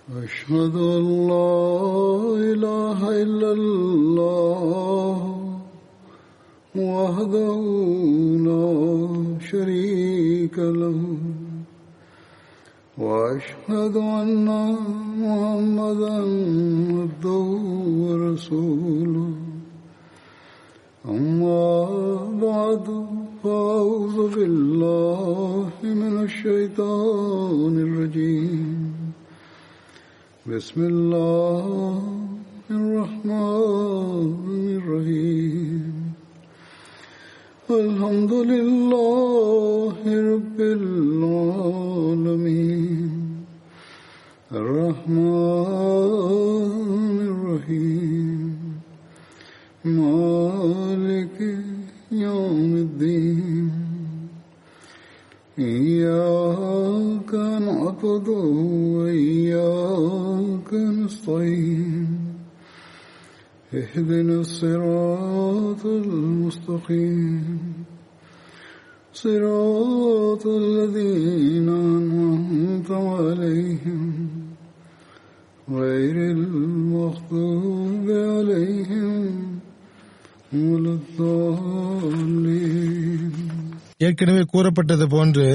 أشهد أن لا إله إلا الله وحده لا شريك له وأشهد أن محمدا عبده ورسوله أما بعد فأعوذ بالله من الشيطان الرجيم بسم الله الرحمن الرحيم الحمد لله رب العالمين الرحمن الرحيم مالك يوم الدين إياك نعبد وإياك نستعين اهدنا الصراط المستقيم صراط الذين أنعمت عليهم غير المغضوب عليهم ولا الضالين. ஏற்கனவே கூறப்பட்டது போன்று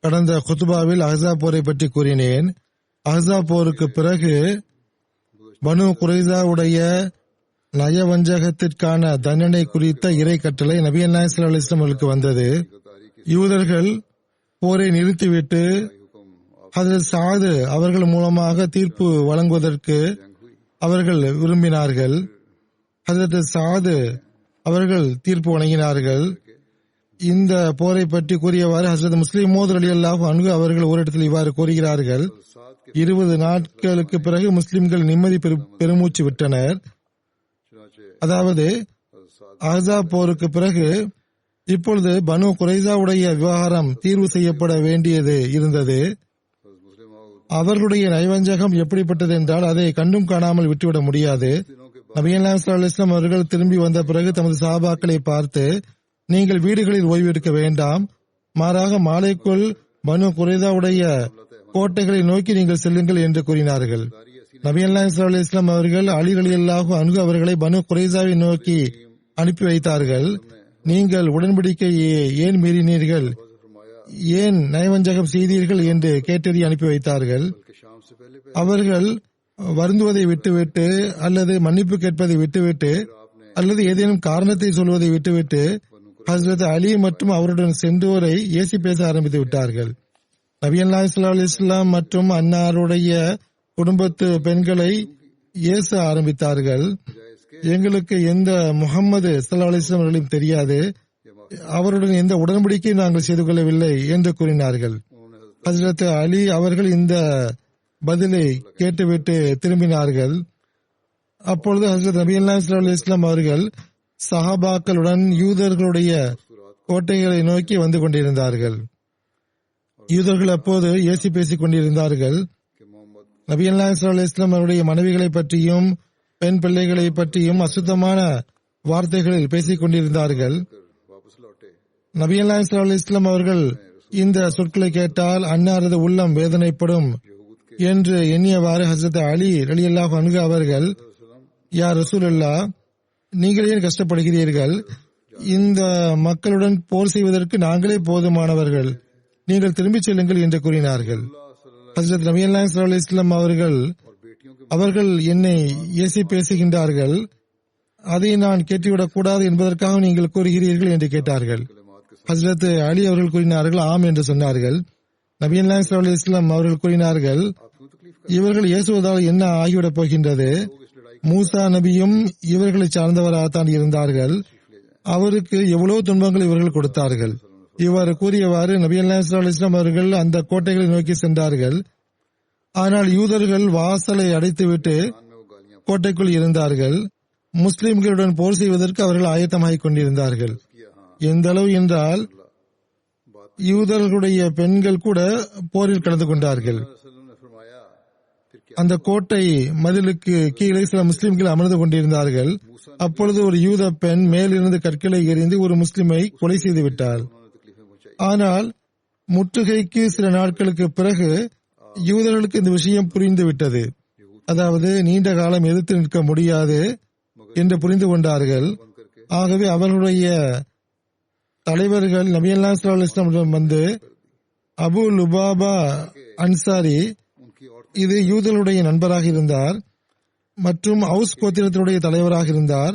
கடந்த குத்பாவில் அஹ்ஸாப் போரை பற்றி கூறினேன். அஹ்ஸாப் போருக்கு பிறகு பனு குறைஸாவுடைய நயவஞ்சகத்திற்கான தண்டனை குறித்த இறை கட்டளை நபி ஸல்லல்லாஹு அலைஹி வஸல்லம் அவர்களுக்கு வந்தது. யூதர்கள் போரை நிறுத்திவிட்டு ஹஜ்ரத் சஅத் அவர்கள் மூலமாக தீர்ப்பு வழங்குவதற்கு அவர்கள் விரும்பினார்கள். ஹஜ்ரத் சஅத் அவர்கள் தீர்ப்பு வழங்கினார்கள். இந்த போரை பற்றி கூறியவாறு ஹஜ்ரத் முஸ்லிம் மௌத் ரலியல்லாஹு அன்ஹு அவர்கள் ஓரிடத்தில் இவ்வாறு கூறுகிறார்கள்: 20 நாட்களுக்கு பிறகு முஸ்லிம்கள் நிம்மதி பெருமூச்சு விட்டனர். அதாவது அஹ்ஸாப் போருக்கு பிறகு இப்பொழுது பனு குறைஸாவுடைய விவகாரம் தீர்வு செய்யப்பட வேண்டியது இருந்தது. அவர்களுடைய நயவஞ்சகம் எப்படிப்பட்டது என்றால் அதை கண்டும் காணாமல் விட்டுவிட முடியாது. நபி ஸல்லல்லாஹு அலைஹி வஸல்லம் அவர்கள் திரும்பி வந்த பிறகு தமது சஹாபாக்களை பார்த்து, நீங்கள் வீடுகளில் ஓய்வு எடுக்க வேண்டாம், மாறாக மாலைக்குள் பனு குறைஸாவுடைய கோட்டைகளை நோக்கி நீங்கள் செல்லுங்கள் என்று கூறினார்கள். நபி ஸல்லல்லாஹு அலைஹி வஸல்லம் அவர்கள் அலி ரலியல்லாஹு அன்ஹு அவர்களை பனு குறைஸாவை நோக்கி அனுப்பி வைத்தார்கள். நீங்கள் உடன்படிக்கையை ஏன் மீறினீர்கள், ஏன் நயவஞ்சகம் செய்தீர்கள் என்று கேட்டறி அனுப்பி வைத்தார்கள். அவர்கள் வருந்துவதை விட்டுவிட்டு அல்லது மன்னிப்பு கேட்பதை விட்டுவிட்டு அல்லது ஏதேனும் காரணத்தை சொல்வதை விட்டுவிட்டு ஹஜ்ரத் அலி மற்றும் அவருடன் சென்றோரை ஏசி பேச ஆரம்பித்து விட்டார்கள். நபி ஸல்லல்லாஹு அலைஹி வஸல்லம் மற்றும் அன்னாருடைய குடும்பத்து பெண்களை ஏச ஆரம்பித்தார்கள். எங்களுக்கு எந்த முஹம்மது ஸல்லல்லாஹு அலைஹி வஸல்லம் அவர்களையும் தெரியாது, அவருடன் எந்த உடன்படிக்கையும் நாங்கள் செய்து கொள்ளவில்லை என்று கூறினார்கள். ஹஜ்ரத் அலி அவர்கள் இந்த பதிலை கேட்டுவிட்டு திரும்பினார்கள். அப்பொழுது ஹஜ்ரத் நபி ஸல்லல்லாஹு அலைஹி வஸல்லம் அவர்கள் சஹாபாக்களுடன் யூதர்களுடைய கோட்டைகளை நோக்கி வந்து கொண்டிருந்தார்கள். யூதர்கள் அப்போது ஏசி பேசிக் கொண்டிருந்தார்கள். நபி ஸல்லல்லாஹு அலைஹி வஸல்லம் அவருடைய மனைவிகளை பற்றியும் பெண் பிள்ளைகளை பற்றியும் அசுத்தமான வார்த்தைகளில் பேசிக் கொண்டிருந்தார்கள். நபி ஸல்லல்லாஹு அலைஹி வஸல்லம் அவர்கள் இந்த சொற்களை கேட்டால் அன்னாரது உள்ளம் வேதனைப்படும் என்று எண்ணியவாறு ஹஜ்ரத் அலி ரலியல்லாஹு அன்ஹு அவர்கள், யா ரசூலுல்லாஹ், நீங்கள் ஏன் கஷ்டப்படுகிறீர்கள், இந்த மக்களுடன் போர் செய்வதற்கு நாங்களே போதுமானவர்கள், நீங்கள் திரும்பிச் செல்லுங்கள் என்று கூறினார்கள். ஹஜ்ரத் நபி ஸல்லல்லாஹு அலைஹி வஸல்லம் அவர்கள் என்னை ஏசி பேசுகின்றார்கள், அதை நான் கேட்டுவிடக் கூடாது என்பதற்காக நீங்கள் கூறுகிறீர்கள் என்று கேட்டார்கள். ஹஜ்ரத் அலி அவர்கள் கூறினார்கள், ஆம் என்று சொன்னார்கள். நபி ஸல்லல்லாஹு அலைஹி வஸல்லம் அவர்கள் கூறினார்கள், இவர்கள் ஏசுவதால் என்ன ஆகிவிடப் போகின்றது, மூசா நபியும் இவர்களை சார்ந்தவராகத்தான் இருந்தார்கள், அவருக்கு எவ்வளவு துன்பங்கள் இவர்கள் கொடுத்தார்கள். இவ்வாறு கூறியவாறு நபி ஸல்லல்லாஹு அலைஹி வஸல்லம் அவர்கள் அந்த கோட்டைகளை நோக்கி சென்றார்கள். ஆனால் யூதர்கள் வாசலை அடைத்துவிட்டு கோட்டைக்குள் இருந்தார்கள். முஸ்லிம்களுடன் போர் செய்வதற்கு அவர்கள் ஆயத்தமாகிக் கொண்டிருந்தார்கள். எந்த அளவு என்றால் யூதர்களுடைய பெண்கள் கூட போரில் கலந்து கொண்டார்கள். அந்த கோட்டை மதிலுக்கு கீழே சில முஸ்லிம்கள் அமர்ந்து கொண்டிருந்தார்கள். அப்பொழுது ஒரு யூத பெண் மேலிருந்து கற்களை எறிந்து ஒரு முஸ்லிமை கொலை செய்து விட்டாள். ஆனால் முற்றுகைக்கு சில நாட்களுக்கு பிறகு யூதர்களுக்கு இந்த விஷயம் புரிந்துவிட்டது. அதாவது நீண்ட காலம் எதிர்த்து நிற்க முடியாது என்று புரிந்து கொண்டார்கள். ஆகவே அவர்களுடைய தலைவர்கள் நபி ஸல்லல்லாஹு அலைஹி வஸல்லம் வந்து அபு லுபாபா அன்சாரி, இது யூதர்களுடைய நண்பராக இருந்தார் மற்றும் அவுஸ் கோத்திரத்தினுடைய தலைவராக இருந்தார்,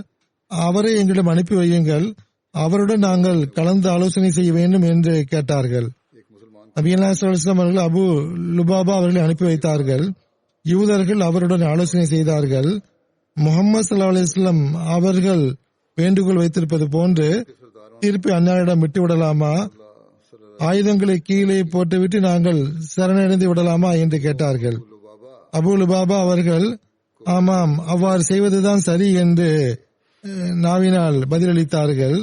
அவரை எங்களிடம் அனுப்பி வையுங்கள், அவருடன் நாங்கள் கலந்து ஆலோசனை செய்ய வேண்டும் என்று கேட்டார்கள். நபி ஸல்லல்லாஹு அலைஹி வஸல்லம் அவர்கள் அபு லுபாபா அவர்களை அனுப்பி வைத்தார்கள். யூதர்கள் அவருடன் ஆலோசனை செய்தார்கள். முஹம்மது ஸல்லல்லாஹு அலைஹி வஸல்லம் அவர்கள் வேண்டுகோள் வைத்திருப்பது போன்று தீர்ப்பை அன்னாரிடம் விட்டு விடலாமா, ஆயுதங்களை கீழே போட்டுவிட்டு நாங்கள் சரணடைந்து விடலாமா என்று கேட்டார்கள். அபு லுபாபா அவர்கள் ஆமாம், அவ்வாறு செய்வதுதான் சரி என்று நாவினால் பதிலளித்தார்கள்.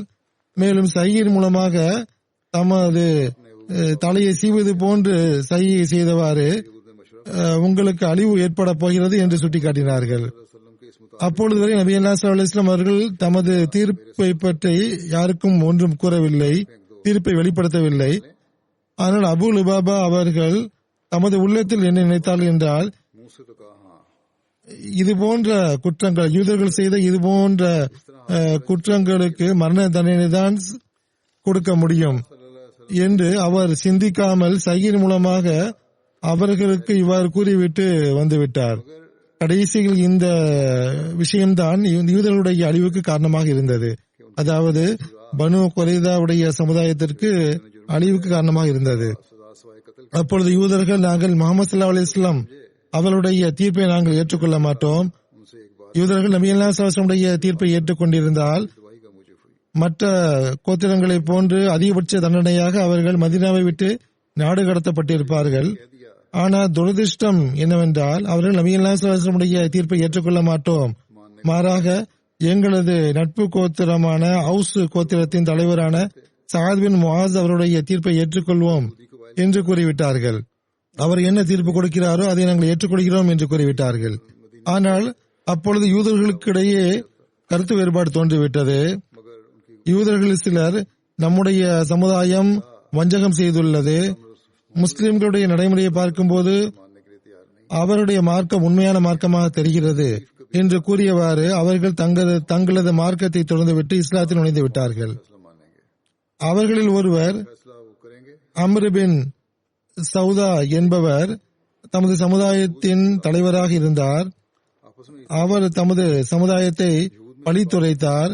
மேலும் சையின் மூலமாக தமது தலையை சீவது போன்று சையை செய்தவாறு உங்களுக்கு அழிவு ஏற்பட போகிறது என்று சுட்டிக்காட்டினார்கள். அப்பொழுது வரை நபி ஸல்லல்லாஹு அலைஹி வஸல்லம் அவர்கள் தமது தீர்ப்பை பற்றி யாருக்கும் ஒன்றும் கூறவில்லை, தீர்ப்பை வெளிப்படுத்தவில்லை. ஆனால் அபு லுபாபா அவர்கள் தமது உள்ளத்தில் என்ன நினைத்தார்கள் என்றால், இது போன்ற குற்றங்கள், யூதர்கள் செய்த இது போன்ற குற்றங்களுக்கு மரண தண்டனை தான் கொடுக்க முடியும் என்று அவர் சிந்திக்காமல் சையின் மூலமாக அவர்களுக்கு இவ்வாறு கூறிவிட்டு வந்துவிட்டார். கடைசியில் இந்த விஷயம்தான் யூதர்களுடைய அழிவுக்கு காரணமாக இருந்தது. அதாவது பனு குறைதாவுடைய சமுதாயத்திற்கு அழிவுக்கு காரணமாக இருந்தது. அப்பொழுது யூதர்கள், நாங்கள் முஹம்மது ஸல்லல்லாஹு அலைஹி வஸல்லம் அவருடைய தீர்ப்பை நாங்கள் ஏற்றுக்கொள்ள மாட்டோம். யூதர்கள் நபி ஸல்லல்லாஹு அலைஹி வஸல்லம் தீர்ப்பை ஏற்றுக்கொண்டிருந்தால் மற்ற கோத்திரங்களை போன்று அதிகபட்ச தண்டனையாக அவர்கள் மதீனாவை விட்டு நாடு கடத்தப்பட்டிருப்பார்கள். ஆனால் துரதிருஷ்டம் என்னவென்றால் அவர்கள் நபி ஸல்லல்லாஹு அலைஹி வஸல்லம் தீர்ப்பை ஏற்றுக்கொள்ள மாட்டோம், மாறாக எங்களது நட்பு கோத்திரமான அவுஸ் கோத்திரத்தின் தலைவரான சஅத் பின் முஆஸ் அவருடைய தீர்ப்பை ஏற்றுக்கொள்வோம் என்று கூறிவிட்டார்கள். அவர் என்ன தீர்ப்பு கொடுக்கிறாரோ அதை நாங்கள் ஏற்றுக்கொள்கிறோம் என்று கூறிவிட்டார்கள். ஆனால் அப்பொழுது யூதர்களுக்கிடையே கருத்து வேறுபாடு தோன்றிவிட்டது. யூதர்கள் சிலர், நம்முடைய சமுதாயம் வஞ்சகம் செய்துள்ளது, முஸ்லிம்களுடைய நடைமுறையை பார்க்கும்போது அவருடைய மார்க்கம் உண்மையான மார்க்கமாக தெரிகிறது என்று கூறியவாறு அவர்கள் தங்களது மார்க்கத்தை தொடர்ந்துவிட்டு இஸ்லாத்தில் நுழைந்து விட்டார்கள். அவர்களில் ஒருவர் அம்ர் பின் சௌதா என்பவர் தமது சமுதாயத்தின் தலைவராக இருந்தார். அவர் தமது சமுதாயத்தை பழித்துரைத்தார்.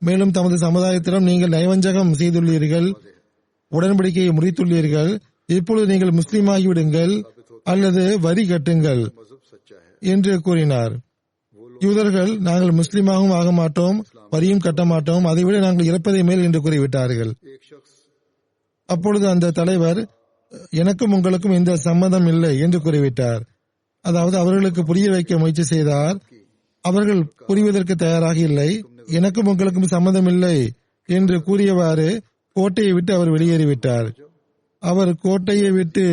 மேலும் தமது சமுதாயத்திடம், நீங்கள் நயவஞ்சகம் செய்துள்ளீர்கள், உடன்படிக்கையை முறித்துள்ளீர்கள், இப்பொழுது நீங்கள் முஸ்லீமாகிவிடுங்கள் அல்லது வரி கட்டுங்கள் என்று கூறினார். யூதர்கள், நாங்கள் முஸ்லீமாகவும் ஆக மாட்டோம், வரியும் கட்ட மாட்டோம், அதைவிட நாங்கள் இறப்பதை மேல் என்று கூறிவிட்டார்கள். அப்பொழுது அந்த தலைவர், எனக்கும் உங்களுக்கும் இந்த சம்மதம் இல்லை என்று கூறிவிட்டார். அதாவது அவர்களுக்கு புரிய வைக்க முயற்சி செய்தார். அவர்கள் புரிவதற்கு தயாராக இல்லை. எனக்கும் உங்களுக்கும் சம்மதம் இல்லை என்று கூறியவாறு கோட்டையை விட்டு அவர் வெளியேறிவிட்டார். அவர் கோட்டையை விட்டு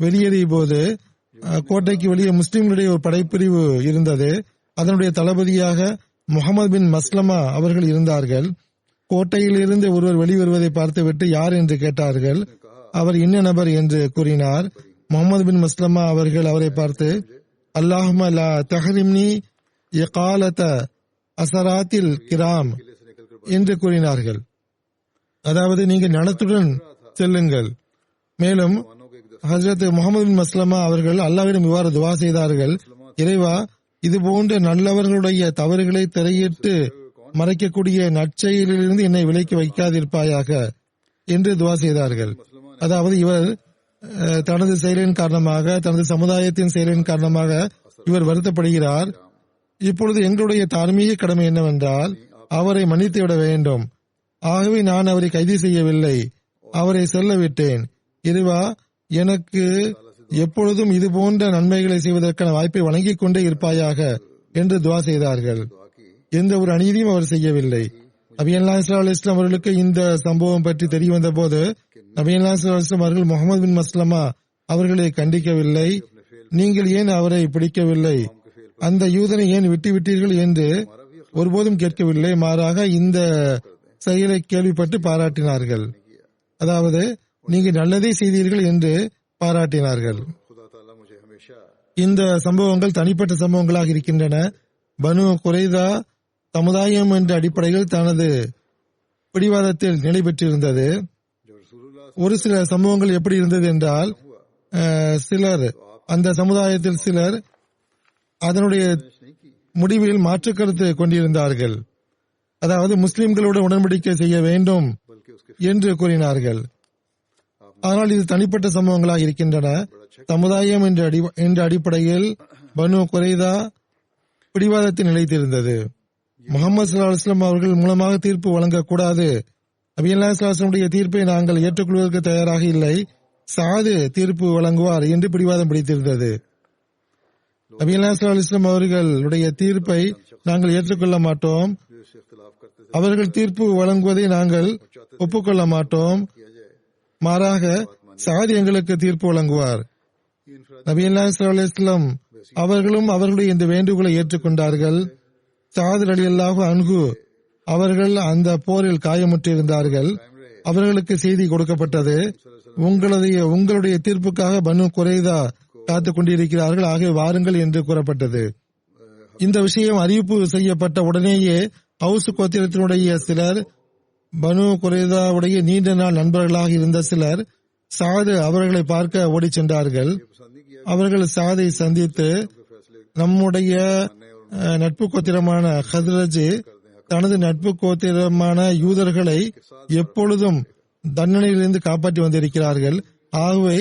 வெளியேறிய போது கோட்டைக்கு வெளியே முஸ்லிம்களுடைய ஒரு படைப்பிரிவு இருந்தது. அதனுடைய தளபதியாக முஹம்மது பின் மஸ்லமா அவர்கள் இருந்தார்கள். கோட்டையில் இருந்து ஒருவர் வெளிவருவதை பார்த்துவிட்டு யார் என்று கேட்டார்கள். அவர் இன்ன நபர் என்று கூறினார். முஹம்மது பின் மஸ்லமா அவர்கள் அவரை பார்த்து, அல்லாஹும்ம லா தஹரிம்னி இகாலத அசராத்தில் கிராம் என்று கூறினார்கள். அதாவது நீங்கள் ஞானத்துடன் செல்லுங்கள். மேலும் ஹஜ்ரத் முஹம்மது பின் மஸ்லமா அவர்கள் அல்லாஹ்விடம் இவ்வாறு துவா செய்தார்கள், இறைவா, இது போன்ற நல்லவர்களுடைய தவறுகளை திரையிட்டு மறைக்கக்கூடிய நற்செயலிலிருந்து என்னை விலக்கி வைக்காதிருப்பாயாக என்று துவா செய்தார்கள். அதாவது இவர் தனது செயலின் காரணமாக, தனது சமுதாயத்தின் செயலின் காரணமாக இவர் வருத்தப்படுகிறார். இப்பொழுது எங்களுடைய தார்மீக கடமை என்னவென்றால் அவரை மன்னித்து விட வேண்டும். ஆகவே நான் அவரை கைது செய்யவில்லை, அவரை செல்ல விட்டேன். இறைவா, எனக்கு எப்பொழுதும் இது போன்ற நன்மைகளை செய்வதற்கான வாய்ப்பை வழங்கிக் கொண்டே இருப்பாயாக என்று துவா செய்தார்கள். எந்த ஒரு அநீதியும் அவர் செய்யவில்லை. நபி ஸல்லல்லாஹு அலைஹி வஸல்லம் அவர்களுக்கு இந்த சம்பவம் பற்றி தெரிய வந்த போது நபி ஸல்லல்லாஹு அலைஹி வஸல்லம் அவர்கள் முஹம்மது பின் மஸ்லமா அவர்களை கண்டிக்கவில்லை. நீங்கள் ஏன் அவரை பிடிக்கவில்லை, அந்த யூதனை ஏன் விட்டுவிட்டீர்கள் என்று ஒருபோதும் கேட்கவில்லை. மாறாக இந்த செயலை கேள்விப்பட்டு பாராட்டினார்கள். அதாவது நீங்கள் நல்லதே செய்தீர்கள் என்று பாராட்டினார்கள். இந்த சம்பவங்கள் தனிப்பட்ட சம்பவங்களாக இருக்கின்றன. பனு குறைதா சமுதாயம் என்ற அடிப்படையில் தனது பிடிவாதத்தில் நிலை பெற்றிருந்தது. ஒரு சில சம்பவங்கள் எப்படி இருந்தது என்றால், சிலர் அந்த சமுதாயத்தில் சிலர் அதனுடைய முடிவில் மாற்று கருத்து கொண்டிருந்தார்கள். அதாவது முஸ்லிம்களோடு உடன்படிக்கை செய்ய வேண்டும் என்று கூறினார்கள். ஆனால் இது தனிப்பட்ட சம்பவங்களாக இருக்கின்றன. சமுதாயம் என்ற அடிப்படையில் பனு குறைதா பிடிவாதத்தில் நிலைத்திருந்தது. முகமது ஸல்லல்லாஹு அலைஹி வஸல்லம் அவர்கள் மூலமாக தீர்ப்பு வழங்கக்கூடாது, நபி ஸல்லல்லாஹு அலைஹி வஸல்லம் தீர்ப்பை நாங்கள் ஏற்றுக்கொள்வதற்கு தயாராக இல்லை, சாது தீர்ப்பு வழங்குவார் என்று பிடிவாதம் பிடித்திருந்தது. நபி ஸல்லல்லாஹு அலைஹி வஸல்லம் அவர்களுடைய தீர்ப்பை நாங்கள் ஏற்றுக்கொள்ள மாட்டோம், அவர்கள் தீர்ப்பு வழங்குவதை நாங்கள் ஒப்புக்கொள்ள மாட்டோம், மாறாக சாது எங்களுக்கு தீர்ப்பு வழங்குவார். நபி ஸல்லல்லாஹு அலைஹி வஸல்லம் அவர்களும் அவர்களுடைய இந்த வேண்டுகோளை ஏற்றுக்கொண்டார்கள். சாது ரலியல்லாஹு அன்ஹு அவர்கள் அந்த போரில் காயமுற்றிருந்தார்கள். அவர்களுக்கு செய்தி கொடுக்கப்பட்டது, உங்களுடைய தீர்ப்புக்காக பனு குறைதா காத்துக் கொண்டிருக்கிறார்கள், ஆகவே வாருங்கள் என்று கூறப்பட்டது. இந்த விஷயம் அறிவிப்பு செய்யப்பட்ட உடனேயே ஹவுஸ் கோத்திரத்தினுடைய சிலர், பனு குறைதாவுடைய நீண்ட நாள் நண்பர்களாக இருந்த சிலர் சாது அவர்களை பார்க்க ஓடி சென்றார்கள். அவர்கள் சாதை சந்தித்து, நம்முடைய நட்பு கோத்திரமான ஹஸ்ரஜ் தனது நட்பு கோத்திரமான யூதர்களை எப்பொழுதும் தண்டனையிலிருந்து காப்பாற்றி வந்திருக்கிறார்கள், ஆகவே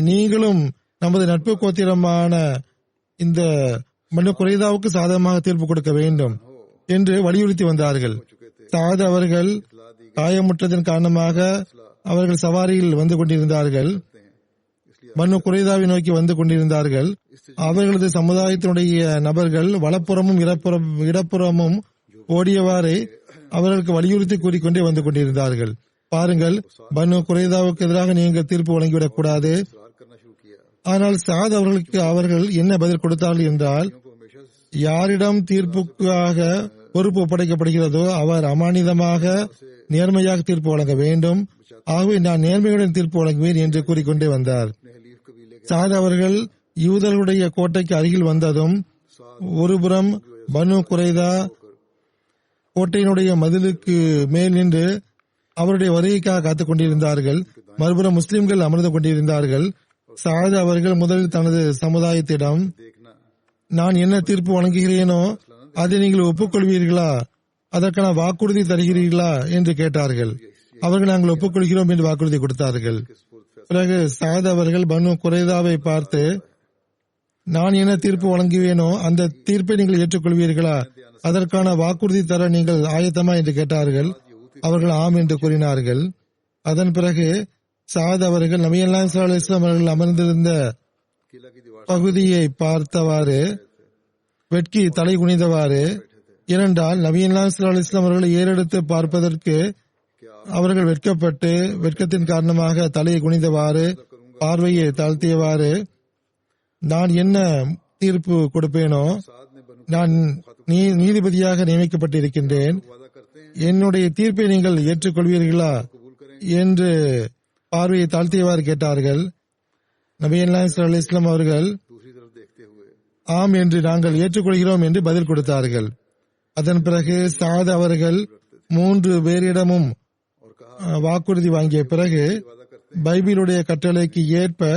நீங்களும் நமது நட்பு கோத்திரமான இந்த பனு குறைதாவுக்கு சாதகமாக தீர்ப்பு கொடுக்க வேண்டும் என்று வலியுறுத்தி வந்தார்கள். சாது அவர்கள் காயமுற்றதன் காரணமாக அவர்கள் சவாரியில் வந்து கொண்டிருந்தார்கள், பனு குறைதாவை நோக்கி வந்து கொண்டிருந்தார்கள். அவர்களது சமுதாயத்தினுடைய நபர்கள் வலப்புறமும் இடப்புறமும் ஓடியவாறு அவர்களுக்கு வலியுறுத்தி கூறிக்கொண்டே வந்து கொண்டிருந்தார்கள். பாருங்கள், பனு குறைதாவுக்கு எதிராக நீங்கள் தீர்ப்பு வழங்கிவிடக் கூடாது. ஆனால் சாத் அவர்கள் என்ன பதில் கொடுத்தார்கள் என்றால், யாரிடம் தீர்ப்புக்காக பொறுப்பு ஒப்படைக்கப்படுகிறதோ அவர் அமானிதமாக நேர்மையாக தீர்ப்பு வழங்க வேண்டும், ஆகவே நான் நேர்மையுடன் தீர்ப்பு வழங்குவேன் என்று கூறிக்கொண்டே வந்தார். சாத் அவர்கள் யூதர்களுடைய கோட்டைக்கு அருகில் வந்ததும் ஒருபுறம் பனு குறைதா கோட்டையினுடைய மதிலுக்கு மேல் நின்று அவருடைய வருகைக்காக காத்துக் கொண்டிருந்தார்கள், மறுபுறம் முஸ்லிம்கள் அமர்ந்து கொண்டிருந்தார்கள். சாத் அவர்கள் முதலில் தனது சமுதாயத்திடம், நான் என்ன தீர்ப்பு வழங்குகிறேனோ அதை நீங்கள் ஒப்புக்கொள்வீர்களா, அதற்கான வாக்குறுதி தருகிறீர்களா என்று கேட்டார்கள். அவர்கள் நாங்கள் ஒப்புக்கொள்கிறோம் என்று வாக்குறுதி கொடுத்தார்கள். பிறகு சாத் அவர்கள் பனு குறைதாவை பார்த்து, நான் என்ன தீர்ப்பு வழங்குவேனோ அந்த தீர்ப்பை நீங்கள் ஏற்றுக்கொள்வீர்களா, அதற்கான வாக்குறுதி தர நீங்கள் ஆயத்தமா என்று கேட்டார்கள். அவர்கள் ஆம் என்று கூறினார்கள். அதன் பிறகு சாத் அவர்கள் நபி ஸல்லல்லாஹு அலைஹி வஸல்லம் அவர்கள் அமர்ந்திருந்த பகுதியை பார்த்தவாறு வெட்கி தலை குனிந்தவாறு, ஏனென்றால் நபி ஸல்லல்லாஹு அலைஹி வஸல்லம் அவர்களை ஏறெடுத்து பார்ப்பதற்கு அவர்கள் வெட்கத்தின் காரணமாக தலையை குனிந்தவாறு பார்வையை தாழ்த்தியவாறு, நான் என்ன தீர்ப்பு கொடுப்பேனோ, நான் நீதிபதியாக நியமிக்கப்பட்டிருக்கின்றேன், என்னுடைய தீர்ப்பை நீங்கள் ஏற்றுக்கொள்வீர்களா என்று பார்வையை தாழ்த்தியவாறு கேட்டார்கள். நபி ஸல்லல்லாஹு அலைஹி வஸல்லம் அவர்கள் ஆம் என்று நாங்கள் ஏற்றுக்கொள்கிறோம் என்று பதில் கொடுத்தார்கள். அதன் பிறகு சாத் அவர்கள் 3 பேரிடமும் வாக்குறுதி வாங்கிய பிறகு பைபிளுடைய கட்டளைக்கு ஏற்ப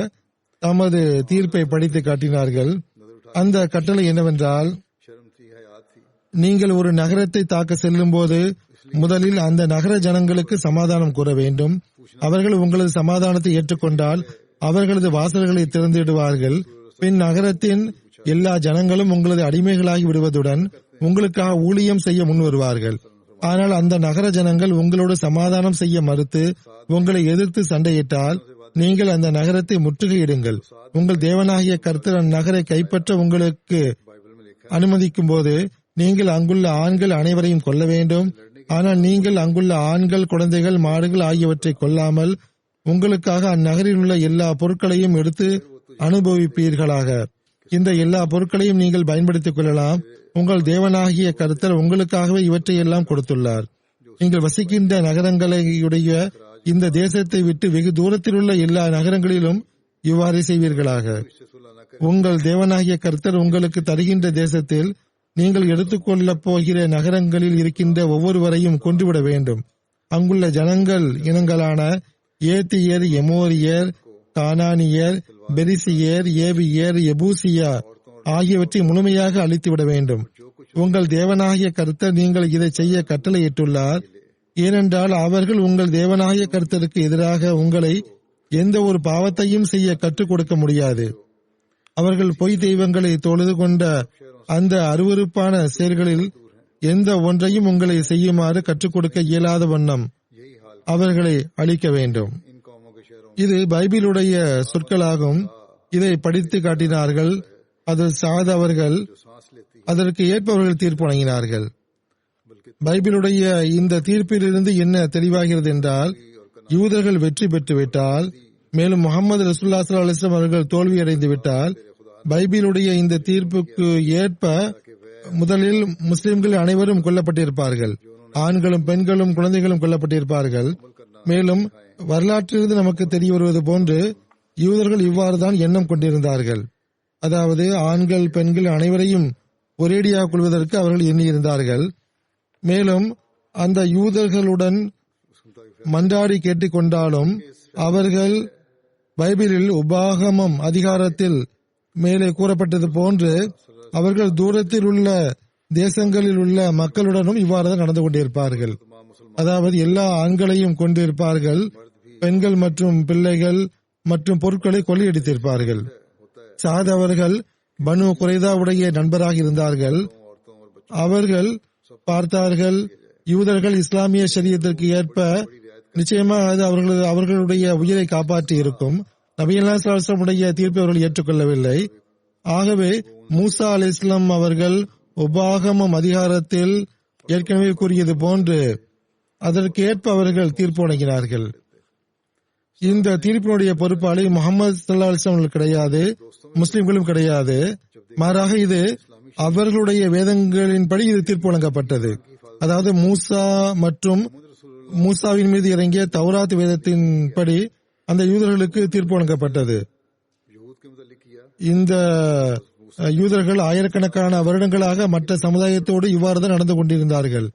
தமது தீர்ப்பை படித்து காட்டினார்கள். அந்த கட்டளை என்னவென்றால், நீங்கள் ஒரு நகரத்தை தாக்க செல்லும் போது முதலில் அந்த நகர ஜனங்களுக்கு சமாதானம் கூற வேண்டும். அவர்கள் உங்களது சமாதானத்தை ஏற்றுக்கொண்டால் அவர்களது வாசல்களை திறந்துவிடுவார்கள். பின் நகரத்தின் எல்லா ஜனங்களும் உங்களது அடிமைகளாகி விடுவதுடன் உங்களுக்காக ஊழியம் செய்ய முன் வருவார்கள். ஆனால் அந்த நகர ஜனங்கள் உங்களோடு சமாதானம் செய்ய மறுத்து உங்களை எதிர்த்து சண்டையிட்டால் நீங்கள் அந்த நகரத்தை முற்றுகையிடுங்கள். உங்கள் தேவனாகிய கர்த்தர் அந்நகரை கைப்பற்ற உங்களுக்கு அனுமதிக்கும் போது நீங்கள் அங்குள்ள ஆண்கள் அனைவரையும் கொல்ல வேண்டும். ஆனால் நீங்கள் அங்குள்ள ஆண்கள், குழந்தைகள், மாடுகள் ஆகியவற்றை கொல்லாமல் உங்களுக்காக அந்நகரில் உள்ள எல்லா பொருட்களையும் எடுத்து அனுபவிப்பீர்களாக. இந்த எல்லா பொருட்களையும் நீங்கள் பயன்படுத்திக் கொள்ளலாம். உங்கள் தேவனாகிய கர்த்தர் உங்களுக்காகவே இவற்றை எல்லாம் கொடுத்துள்ளார். நீங்கள் வசிக்கின்ற நகரங்களையுடைய இந்த தேசத்தை விட்டு வெகு தூரத்தில் உள்ள எல்லா நகரங்களிலும் இவ்வாறு செய்வீர்களாக. உங்கள் தேவனாகிய கர்த்தர் உங்களுக்கு தருகின்ற தேசத்தில் நீங்கள் எடுத்துக்கொள்ளப் போகிற நகரங்களில் இருக்கின்ற ஒவ்வொருவரையும் கொன்றுவிட வேண்டும். அங்குள்ள ஜனங்கள் இனங்களான ஏத்தியர், எமோரியர், கானானியர், பெரிசியர், ஏவியர், எபூசியா ஆகியவற்றை முழுமையாக அழித்துவிட வேண்டும். உங்கள் தேவனாகிய கர்த்தர் நீங்கள் இதை செய்ய கட்டளையிட்டுள்ளார். ஏனென்றால் அவர்கள் உங்கள் தேவனாகிய கர்த்தருக்கு எதிராக உங்களை எந்த ஒரு பாவத்தையும் செய்ய கற்றுக் கொடுக்க முடியாது. அவர்கள் பொய் தெய்வங்களை தொழுது கொண்ட அந்த அருவருப்பான செயல்களில் எந்த ஒன்றையும் உங்களை செய்யுமாறு கற்றுக் கொடுக்க இயலாத வண்ணம் அவர்களை அழிக்க வேண்டும். இது பைபிளுடைய சொற்களாகும். இதை படித்து காட்டினார்கள். அது சாத அவர்கள் அதற்கு ஏற்பவர்கள் தீர்ப்பு வழங்கினார்கள். பைபிளுடைய இந்த தீர்ப்பிலிருந்து என்ன தெளிவாகிறது என்றால், யூதர்கள் வெற்றி பெற்றுவிட்டால், மேலும் முகமது ரசூலுல்லாஹி ஸல்லல்லாஹு அலைஹி வஸல்லம் அவர்கள் தோல்வியடைந்து விட்டால், பைபிளுடைய இந்த தீர்ப்புக்கு ஏற்ப முதலில் முஸ்லிம்கள் அனைவரும் கொல்லப்பட்டிருப்பார்கள். ஆண்களும் பெண்களும் குழந்தைகளும் கொல்லப்பட்டிருப்பார்கள். மேலும் வரலாற்றிலிருந்து நமக்கு தெரிய வருவது போன்று யூதர்கள் இவ்வாறுதான் எண்ணம் கொண்டிருந்தார்கள். அதாவது ஆண்கள் பெண்கள் அனைவரையும் ஒரேடியாக கொள்வதற்கு அவர்கள் எண்ணியிருந்தார்கள். மேலும் அந்த யூதர்களுடன் மன்றாடி கேட்டுக்கொண்டாலும் அவர்கள் பைபிளில் உபாகமம் அதிகாரத்தில் மேலே கூறப்பட்டது போன்று அவர்கள் தூரத்தில் உள்ள தேசங்களில் உள்ள மக்களுடனும் இவ்வாறு நடந்து கொண்டிருப்பார்கள். அதாவது எல்லா ஆண்களையும் கொண்டிருப்பார்கள், பெண்கள் மற்றும் பிள்ளைகள் மற்றும் பொருட்களை கொள்ளையடித்திருப்பார்கள். சாத் அவர்கள் பனு குறைதாவுடைய நண்பராக இருந்தார்கள். அவர்கள் பார்த்தார்கள், யூதர்கள் இஸ்லாமிய ஷரியத்திற்கு ஏற்ப நிச்சயமாக அது அவர்களுடைய உயிரை காப்பாற்றி இருக்கும். நபி ஸல்லல்லாஹு அலைஹி வஸல்லம் தீர்ப்பை அவர்கள் ஏற்றுக்கொள்ளவில்லை. ஆகவே மூசா அலைஹிஸ்ஸலாம் அவர்கள் உபாகமம் அதிகாரத்தில் ஏற்கனவே கூறியது போன்று அதற்கு ஏற்ப அவர்கள் தீர்ப்பு வழங்கினார்கள். இந்த தீர்ப்பினுடைய பொறுப்பாளி முகமது ஸல்லல்லாஹு அலைஹி வஸல்லம் கிடையாது, முஸ்லிம்களும் கிடையாது. மாறாக இது அவர்களுடைய வேதங்களின்படி இது தீர்ப்பு வழங்கப்பட்டது. அதாவது மூசா மற்றும் மூசாவின் மீது இறங்கிய தௌராத் வேதத்தின்படி அந்த யூதர்களுக்கு தீர்ப்பு வழங்கப்பட்டது. இந்த யூதர்கள் ஆயிரக்கணக்கான வருடங்களாக மற்ற சமுதாயத்தோடு இவ்வாறுதான் நடந்து கொண்டிருந்தார்கள்.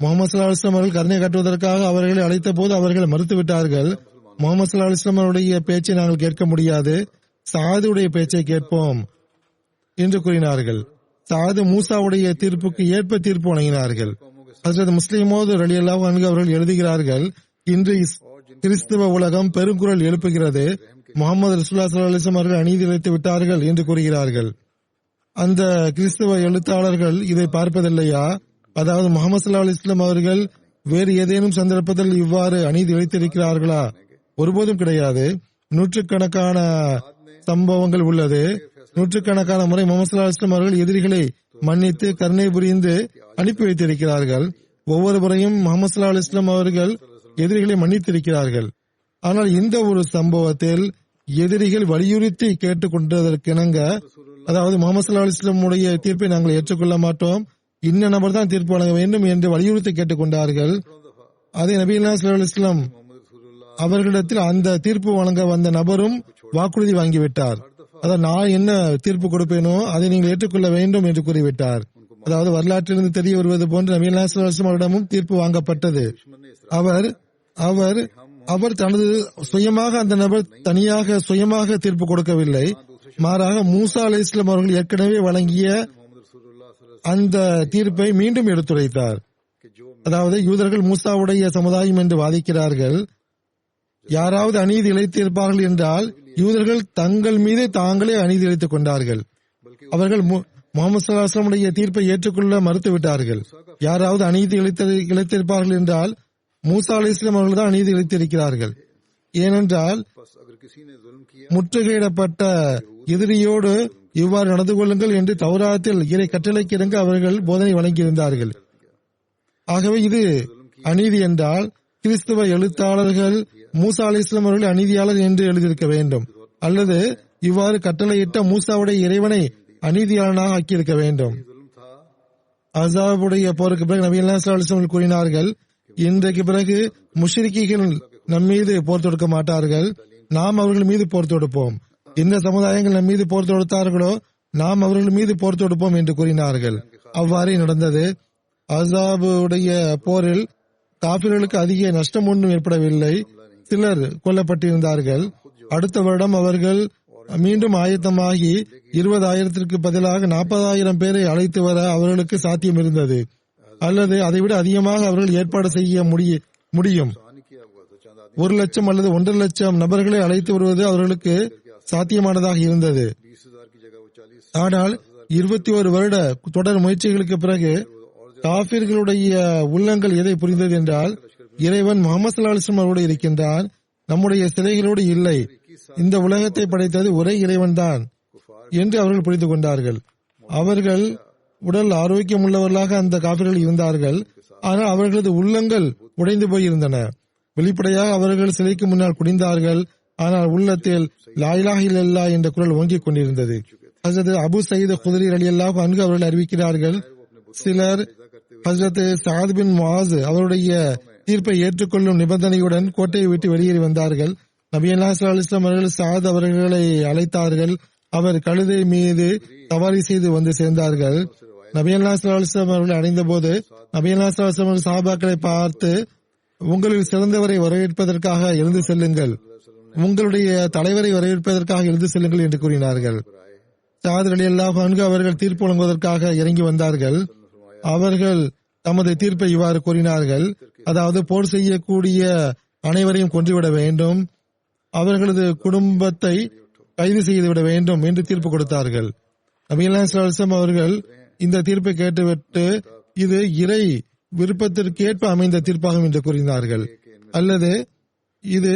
முகமது ஸல்லல்லாஹு அலைஹி வஸல்லம் அவர்கள் கருணை காட்டுவதற்காக அவர்களை அழைத்த போது அவர்கள் மறுத்துவிட்டார்கள். முகமது ஸல்லல்லாஹு அலைஹி வஸல்லம் அவருடைய பேச்சை நாங்கள் கேட்க முடியாது, சாதுடைய பேச்சை கேட்போம் என்று கூறினார்கள். சாது மூசாவுடைய தீர்ப்புக்கு ஏற்ப தீர்ப்பு வழங்கினார்கள். ஹஜ்ரத் முஸ்லிமோது ரலியல்லாஹு அன்ஹு அவர்கள் எழுதுகிறார்கள், இன்று கிறிஸ்துவ உலகம் பெருங்குரல் எழுப்புகிறது, முகமது ரசூலுல்லாஹி ஸல்லல்லாஹு அலைஹி வஸல்லம் அவர்கள் அநீதி இழைத்து விட்டார்கள் என்று கூறுகிறார்கள். அந்த கிறிஸ்துவ எழுத்தாளர்கள் இதை பார்ப்பதில்லையா? அதாவது முகமது ஸல்லல்லாஹு அலைஹி வஸல்லம் அவர்கள் வேறு ஏதேனும் சந்தர்ப்பத்தில் இவ்வாறு அநீதி இழைத்திருக்கிறார்களா? ஒருபோதும் கிடையாது. நூற்றுக்கணக்கான சம்பவங்கள் உள்ளது. நூற்றுக்கணக்கான முறை முகமது ஸல்லல்லாஹு அலைஹி வஸல்லம் அவர்கள் எதிரிகளை மன்னித்து கருணை புரிந்து அனுப்பி வைத்திருக்கிறார்கள். ஒவ்வொரு முறையும் முகமது ஸல்லல்லாஹு அலைஹி வஸல்லம் அவர்கள் எதிரிகளை மன்னித்திருக்கிறார்கள். ஆனால் இந்த ஒரு சம்பவத்தில் எதிரிகள் வலியுறுத்தி கேட்டுக் கொண்டதற்கிணங்க, அதாவது முகமது ஸல்லல்லாஹு அலைஹி வஸல்லம் உடைய தீர்ப்பை நாங்கள் ஏற்றுக்கொள்ள மாட்டோம், இன்ன நபர் தான் தீர்ப்பு வழங்க வேண்டும் என்று வலியுறுத்தி கேட்டுக் கொண்டார்கள். அதே நபி ஸல்லல்லாஹு அலைஹி வஸல்லம் அவர்களிடத்தில் அந்த தீர்ப்பு வழங்க வந்த நபரும் வாக்குறுதி வாங்கிவிட்டார். அதாவது நான் என்ன தீர்ப்பு கொடுப்பேனோ அதை நீங்கள் ஏற்றுக்கொள்ள வேண்டும் என்று கூறிவிட்டார். அதாவது வரலாற்றிலிருந்து தெரிய வருவது போன்று நபி ஸல்லல்லாஹு அலைஹி வஸல்லம் அவரிடமும் தீர்ப்பு வாங்கப்பட்டது. அவர் தனது சுயமாக அந்த நபர் தனியாக சுயமாக தீர்ப்பு கொடுக்கவில்லை. மாறாக மூசா அலைஹிஸ்ஸலாம் அவர்கள் ஏற்கனவே வழங்கிய அந்த தீர்ப்பை மீண்டும் எடுத்துரைத்தார். அதாவது யூதர்கள் மூசாவுடைய சமுதாயம் என்று வாதிக்கிறார்கள். யாராவது அநீதி இழைத்திருப்பார்கள் என்றால் யூதர்கள் தங்கள் மீது தாங்களே அநீதி இழைத்துக் கொண்டார்கள். அவர்கள் முகமது ஸல்லல்லாஹு அலைஹி வஸல்லம் உடைய தீர்ப்பை ஏற்றுக்கொள்ள மறுத்துவிட்டார்கள். யாராவது அநீதி இழைத்திருப்பார்கள் என்றால் மூசா அலைஹிஸ்ஸலாம் அவர்கள் தான் அநீதி இழைத்திருக்கிறார்கள். ஏனென்றால் முற்றுகையிடப்பட்ட எதிரியோடு இவ்வாறு நடந்து கொள்ளுங்கள் என்று தௌராத்தில் இறை கட்டளைக்கு இணங்க அவர்கள் போதனை வழங்கியிருந்தார்கள். ஆகவே இது அநீதி என்றால் கிறிஸ்துவ எழுத்தாளர்கள் மூசா அலைஹிஸ்ஸலாம் அவர்கள் அநீதியாளர் என்று எழுதியிருக்க வேண்டும், அல்லது இவ்வாறு கட்டளையிட்ட மூசாவுடைய இறைவனை அநீதியாளனாக ஆக்கியிருக்க வேண்டும். அஸாபுடைய போருக்கு பிறகு நபி ஸல்லல்லாஹு அலைஹி வஸல்லம் கூறினார்கள், இன்றைக்கு பிறகு முஷ்ரிக்கீகள் நம்மீது போர் தொடுக்க மாட்டார்கள், நாம் அவர்கள் மீது போர் தொடுப்போம். இந்த சமுதாயங்கள் நம் மீது போர் தொடுத்தார்களோ நாம் அவர்கள் மீது போர் தொடுப்போம் என்று கூறினார்கள். அவ்வாறே நடந்தது. அஸாபுடைய போரில் காபிர்களுக்கு அதிக நஷ்டம் ஒன்றும் ஏற்படவில்லை. சிலர் கொல்லப்பட்டிருந்தார்கள். அடுத்த வருடம் அவர்கள் மீண்டும் ஆயத்தமாகி 20,000 பதிலாக 40,000 பேரை அழைத்து வர அவர்களுக்கு சாத்தியம் இருந்தது. அல்லது அதைவிட அதிகமாக அவர்கள் ஏற்பாடு செய்ய முடியும். 1,00,000 அல்லது 1,50,000 நபர்களை அழைத்து வருவது அவர்களுக்கு சாத்தியமானதாக இருந்தது. ஆனால் 21 வருட தொடர் முயற்சிகளுக்கு பிறகு காபிர்களுடைய உள்ளங்கள் எதை புரிந்தது என்றால், இறைவன் முகமது ஸல்லல்லாஹு அலைஹி வஸல்லம் அவரோடு இருக்கின்றான், நம்முடைய சிலைகளோடு இல்லை, இந்த உலகத்தை படைத்தது ஒரே இறைவன் தான் என்று அவர்கள் புரிந்து கொண்டார்கள். அவர்கள் உடல் ஆரோக்கியம் உள்ளவர்களாக அந்த காபிர்கள் இருந்தார்கள். ஆனால் அவர்களது உள்ளங்கள் உடைந்து போயிருந்தன. வெளிப்படையாக அவர்கள் சிலைக்கு முன்னால் குனிந்தார்கள். ஆனால் உள்ளத்தில் லா இலாஹ இல்லல்லாஹ் என்ற குரல் ஓங்கிக் கொண்டிருந்தது. ஹஜ்ரத் அபு சயீத் குத்ரி ரலியல்லாஹு அன்ஹு அவர்கள் அறிவிக்கிறார்கள், சிலர் ஹஜ்ரத் சஅத் பின் முஆஸ் அவருடைய தீர்ப்பை ஏற்றுக்கொள்ளும் நிபந்தனையுடன் கோட்டையை விட்டு வெளியேறி வந்தார்கள். நபி ஸல்லல்லாஹு அலைஹி வஸல்லம் அவர்கள் சஅத் அவர்களை அழைத்தார்கள். அவர் கழுதை மீது சவாரி செய்து வந்து சேர்ந்தார்கள். நபி ஸல்லல்லாஹு அலைஹி வஸல்லம் அவர்களை அடைந்த போது நபி ஸல்லல்லாஹு அலைஹி வஸல்லம் சஹாபாக்களை பார்த்து, உங்களில் சிறந்தவரை வரவேற்பதற்காக எழுந்து செல்லுங்கள், உங்களுடைய தலைவரை வரவேற்பதற்காக எழுந்து செல்லுங்கள் என்று கூறினார்கள். சஅத் ரலியல்லாஹு அன்ஹு அவர்கள் தீர்ப்பு வழங்குவதற்காக இறங்கி வந்தார்கள். அவர்கள் தமது தீர்ப்பை இவ்வாறு கூறினார்கள், அதாவது போர் செய்யக்கூடிய அனைவரையும் கொன்றுவிட வேண்டும், அவர்களது குடும்பத்தை கைது செய்துவிட வேண்டும் என்று தீர்ப்பு கொடுத்தார்கள். நபி ஸல்லல்லாஹு அலைஹி வஸல்லம் அவர்கள் இந்த தீர்ப்பை கேட்டுவிட்டு, இது இறை விருப்பத்திற்கேற்ப அமைந்த தீர்ப்பாகும் என்று கூறினார்கள். அல்லது இது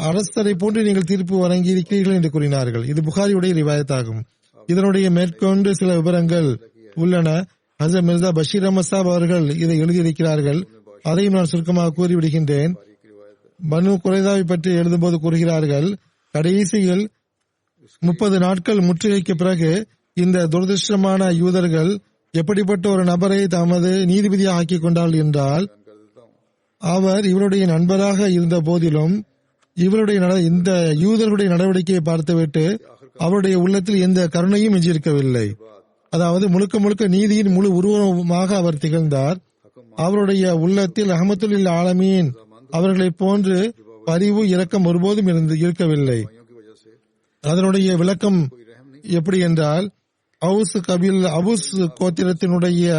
அரசரை போன்று நீங்கள் தீர்ப்பு வழங்கி இருக்கிறீர்கள் என்று கூறினார்கள். இது புகாரியுடைய ரிவாயத்தாகும். இதனுடைய மேற்கொண்டு சில விவரங்கள் உள்ளன. ஹஜ்ரத் மிர்சா பஷீர் அஹ்மத் சாப் அவர்கள் இதை எழுதியிருக்கிறார்கள். அதையும் நான் சுருக்கமாக கூறிவிடுகின்றேன். பனு குறைதாவை பற்றி எழுதும்போது கூறுகிறார்கள், கடைசியில் 30 நாட்கள் முற்றுகைக்கு பிறகு இந்த துரதிருஷ்டமான யூதர்கள் எப்படிப்பட்ட ஒரு நபரை தமது நீதிபதியாக ஆக்கிக் கொண்டார்கள் என்றால், அவர் இவருடைய நண்பராக இருந்த போதிலும் இந்த யூதர்களுடைய நடவடிக்கையை பார்த்துவிட்டு அவருடைய உள்ளத்தில் எந்த கருணையும் எஞ்சியிருக்கவில்லை. அதாவது முழுக்க முழுக்க நீதியின் முழு உருவமாக அவர் திகழ்ந்தார். அவருடைய உள்ளத்தில் ரஹ்மத்துல் ஆலமீன் அவர்களைப் போன்று பரிவு இரக்கம் ஒருபோதும் இருக்கவில்லை. அதனுடைய விளக்கம் எப்படி என்றால், அவுஸ் கோத்திரத்தினுடைய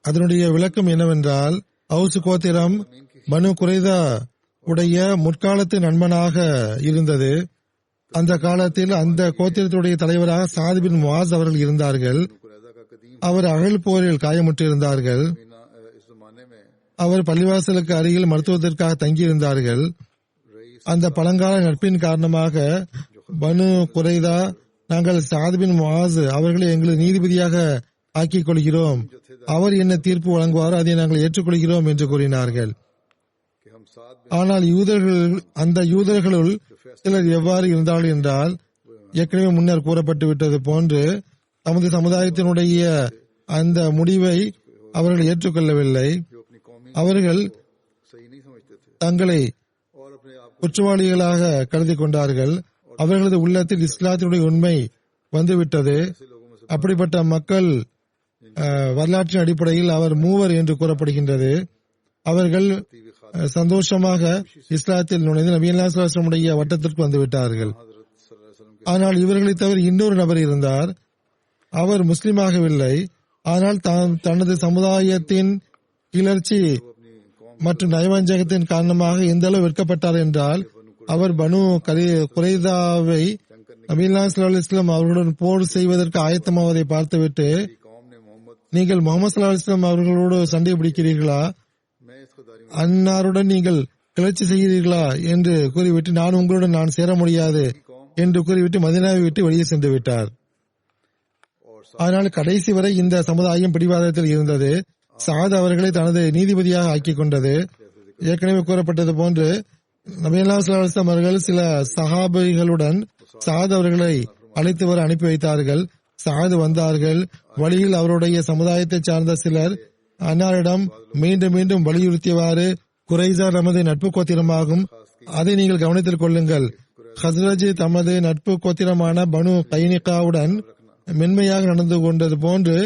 அதனுடைய விளக்கம் என்னவென்றால், அவுஸ் கோத்திரம் பனு குறைதா உடைய முற்காலத்து நண்பனாக இருந்தது. அந்த காலத்தில் அந்த கோத்திரத்துடைய தலைவராக சஅத் பின் முஆஸ் அவர்கள் இருந்தார்கள். அவர் அகழ் போரில் காயமுற்று இருந்தார்கள். அவர் பள்ளிவாசலுக்கு அருகில் மருத்துவத்திற்காக தங்கியிருந்தார்கள். அந்த பழங்கால நட்பின் காரணமாக பனு குறைதா, நாங்கள் சஅத் பின் முஆஸ் அவர்களை எங்களது நீதிபதியாக ஆக்கிக் கொள்கிறோம், அவர் என்ன தீர்ப்பு வழங்குவாரோ அதை நாங்கள் ஏற்றுக்கொள்கிறோம் என்று கூறினார்கள். ஆனால் அந்த யூதர்களுள் சிலர் எவ்வாறு இருந்தார்கள் என்றால், ஏற்கனவே முன்னர் கூறப்பட்டு விட்டது போன்று தமது சமுதாயத்தினுடைய அந்த முடிவை அவர்கள் ஏற்றுக்கொள்ளவில்லை. அவர்கள் தங்களை குற்றவாளிகளாக கருதி கொண்டார்கள். அவர்களது உள்ளத்தில் இஸ்லாத்தினுடைய உண்மை வந்துவிட்டது. அப்படிப்பட்ட மக்கள் வரலாற்றின் அடிப்படையில் அவர் மூவர் என்று கூறப்படுகின்றது. அவர்கள் சந்தோஷமாக இஸ்லாத்தில் நுழைந்து நபி ஸல்லல்லாஹு அலைஹி வஸல்லம் வட்டத்திற்கு வந்துவிட்டார்கள். ஆனால் இவர்களை தவிர இன்னொரு நபர் இருந்தார். அவர் முஸ்லிமாகவில்லை. ஆனால் தனது சமுதாயத்தின் கிளர்ச்சி மற்றும் நயவஞ்சகத்தின் காரணமாக எந்த அளவு விற்கப்பட்டார் என்றால், அவர் பனு குறைதாவை நபி ஸல்லல்லாஹு அலைஹி வஸல்லம் அவர்களுடன் போர் செய்வதற்கு ஆயத்தமாவதை பார்த்துவிட்டு, நீங்கள் முகமது ஸல்லல்லாஹு அலைஹி வஸல்லம் அவர்களோடு சண்டை பிடிக்கிறீர்களா, அன்னாருடன் நீங்கள் கிளர்ச்சி செய்கிறீர்களா என்று கூறிவிட்டு, நான் உங்களுடன் நான் சேர முடியாது என்று கூறிவிட்டு மதீனாவை விட்டு வெளியே சென்று விட்டார். ஆனால் கடைசி வரை இந்த சமுதாயம் பிடிவாதத்தில் இருந்தது. சஅத் அவர்களை தனது நீதிபதியாக ஆக்கிக் கொண்டது. ஏற்கனவே கூறப்பட்டது போன்று நபி ஸல்லல்லாஹு அலைஹி வஸல்லம் அவர்கள் சில சஹாபிகளுடன் சஅத் அவர்களை அழைத்து வர அனுப்பி வைத்தார்கள். சஅத் வந்தார்கள். வழியில் அவருடைய சமுதாயத்தை சார்ந்த சிலர் அன்னாரிடம் மீண்டும் மீண்டும் வலியுறுத்தியவாறு, குறைசா நமது நட்பு கோத்திரமாகும், அதை நீங்கள் கவனத்தில் கொள்ளுங்கள், ஹஸ்ரஜ் தமது நட்பு கோத்திரமான பனு கைனிகாவுடன் மென்மையாக நடந்து கொண்டது போன்று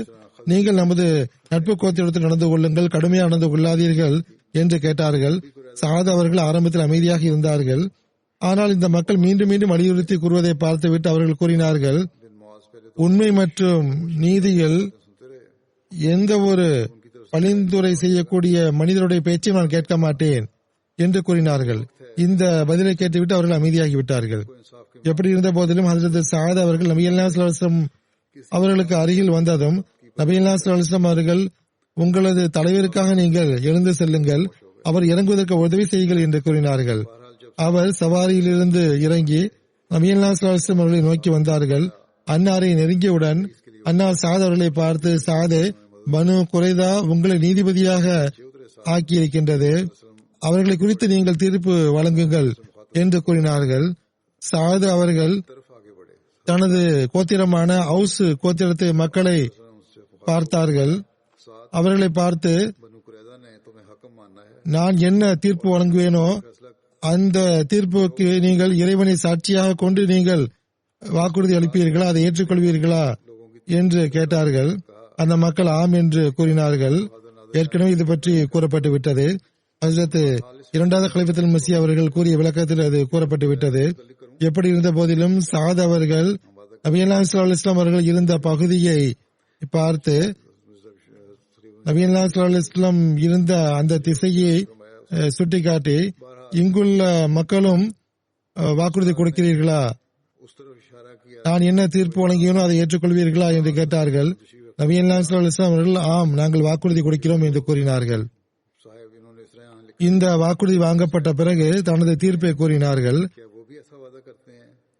நீங்கள் நமது நட்பு கோத்திரத்தில் நடந்து கொள்ளுங்கள், கடுமையாக நடந்து கொள்ளாதீர்கள் என்று கேட்டார்கள். சாத் அவர்கள் ஆரம்பத்தில் அமைதியாக இருந்தார்கள். ஆனால் இந்த மக்கள் மீண்டும் மீண்டும் வலியுறுத்தி கூறுவதை பார்த்துவிட்டு அவர்கள் கூறினார்கள், உண்மை மற்றும் நீதியில் எந்த ஒரு பழிந்துரை செய்யக்கூடிய மனிதருடைய பேச்சை நான் கேட்க மாட்டேன் என்று கூறினார்கள். இந்த பதிலை கேட்டுவிட்டு அவர்கள் அமைதியாகிவிட்டார்கள். எப்படி இருந்த போதிலும் ஹஜ்ரத் சாத் அவர்கள் நபி ஸல்லல்லாஹு அலைஹி வஸல்லம் அவர்களுக்கு அருகில் வந்ததும் நபி ஸல்லல்லாஹு அலைஹி வஸல்லம் அவர்கள், உங்களது தலைவருக்காக நீங்கள் எழுந்து செல்லுங்கள், அவர் இறங்குவதற்கு உதவி செய்யுங்கள் என்று கூறினார்கள். அவர் சவாரியிலிருந்து இறங்கி நபி ஸல்லல்லாஹு அலைஹி வஸல்லம் அவர்களை நோக்கி வந்தார்கள். அன்னாரை நெருங்கியவுடன் அன்னார் சாத் அவர்களை பார்த்து, சாதே, பனு குறைதா உங்களை நீதிபதியாக ஆக்கியிருக்கின்றது, அவர்களை குறித்து நீங்கள் தீர்ப்பு வழங்குங்கள் என்று கூறினார்கள். சாத் அவர்கள் தனது கோத்திரமான ஹவுஸ் கோத்திரத்தை மக்களை பார்த்தார்கள். அவர்களை பார்த்து, நான் என்ன தீர்ப்பு வழங்குவேனோ அந்த தீர்ப்புக்கு நீங்கள் இறைவனை சாட்சியாக கொண்டு நீங்கள் வாக்குறுதி அளிப்பீர்களா, அதை ஏற்றுக்கொள்வீர்களா என்று கேட்டார்கள். அந்த மக்கள் ஆம் என்று கூறினார்கள். ஏற்கனவே இது பற்றி கூறப்பட்டு விட்டது. ஹஜ்ரத் இரண்டாவது கலிஃபத்துல் மஸீஹ் அவர்கள் கூறிய விளக்கத்தில் அது கூறப்பட்டு விட்டது. எப்படி இருந்த போதிலும் சாத் அவர்கள் நபி ஸல்லல்லாஹு அலைஹி வஸல்லம் அவர்கள் இருந்த பகுதியை பார்த்து, நபி ஸல்லல்லாஹு அலைஹி வஸல்லம் இருந்த அந்த திசையை சுட்டிக்காட்டி, இங்குள்ள மக்களும் வாக்குறுதி கொடுக்கிறீர்களா, நான் என்ன தீர்ப்பு வழங்கியனோ அதை ஏற்றுக்கொள்வீர்களா என்று கேட்டார்கள். நபி ஸல்லல்லாஹு அலைஹி வஸல்லம் அவர்கள், ஆம், நாங்கள் வாக்குறுதி கொடுக்கிறோம் என்று கூறினார்கள். இந்த வாக்குறுதி வாங்கப்பட்ட பிறகு தனது தீர்ப்பை கூறினார்கள்.